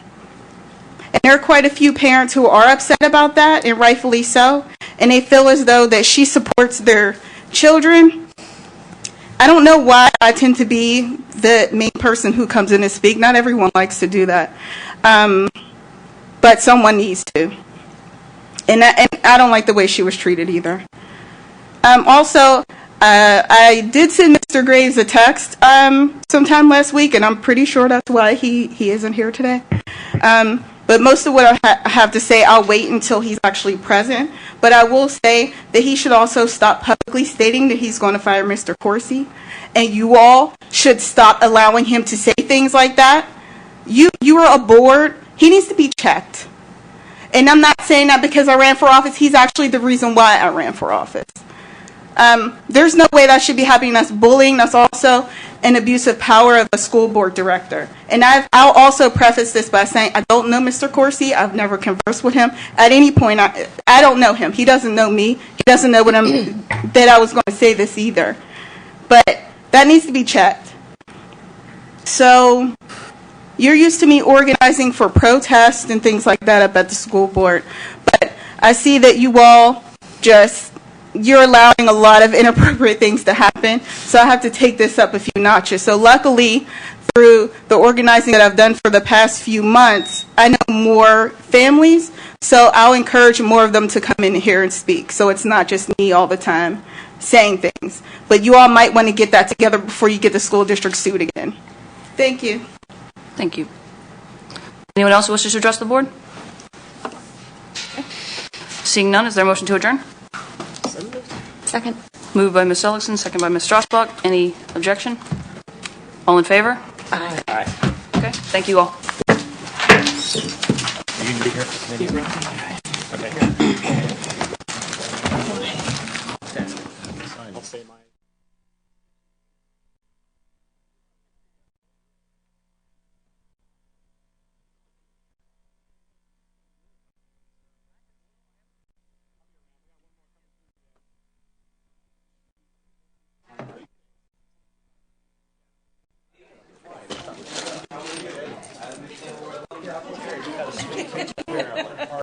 And there are quite a few parents who are upset about that, and rightfully so, and they feel as though that she supports their children. I don't know why I tend to be the main person who comes in to speak. Not everyone likes to do that, but someone needs to. And I don't like the way she was treated either. Also, I did send Mr. Graves a text sometime last week, and I'm pretty sure that's why he isn't here today. But most of what I have to say, I'll wait until he's actually present. But I will say that he should also stop publicly stating that he's going to fire Mr. Corsi. And you all should stop allowing him to say things like that. You are a board. He needs to be checked. And I'm not saying that because I ran for office. He's actually the reason why I ran for office. There's no way that should be happening. That's bullying. That's also an abuse of power of a school board director. And I'll also preface this by saying I don't know Mr. Corsi. I've never conversed with him. At any point, I don't know him. He doesn't know me. He doesn't know that I was going to say this either. But that needs to be checked. So you're used to me organizing for protests and things like that up at the school board. But I see that you all you're allowing a lot of inappropriate things to happen, so I have to take this up a few notches. So luckily, through the organizing that I've done for the past few months, I know more families, so I'll encourage more of them to come in here and speak, so it's not just me all the time saying things. But you all might want to get that together before you get the school district sued again. Thank you. Thank you. Anyone else who wishes to address the board? Seeing none, is there a motion to adjourn? Second. Moved by Ms. Ellickson, second by Ms. Strasbach. Any objection? All in favor? Aye. Okay, thank you all. You can be here for the meeting. Okay.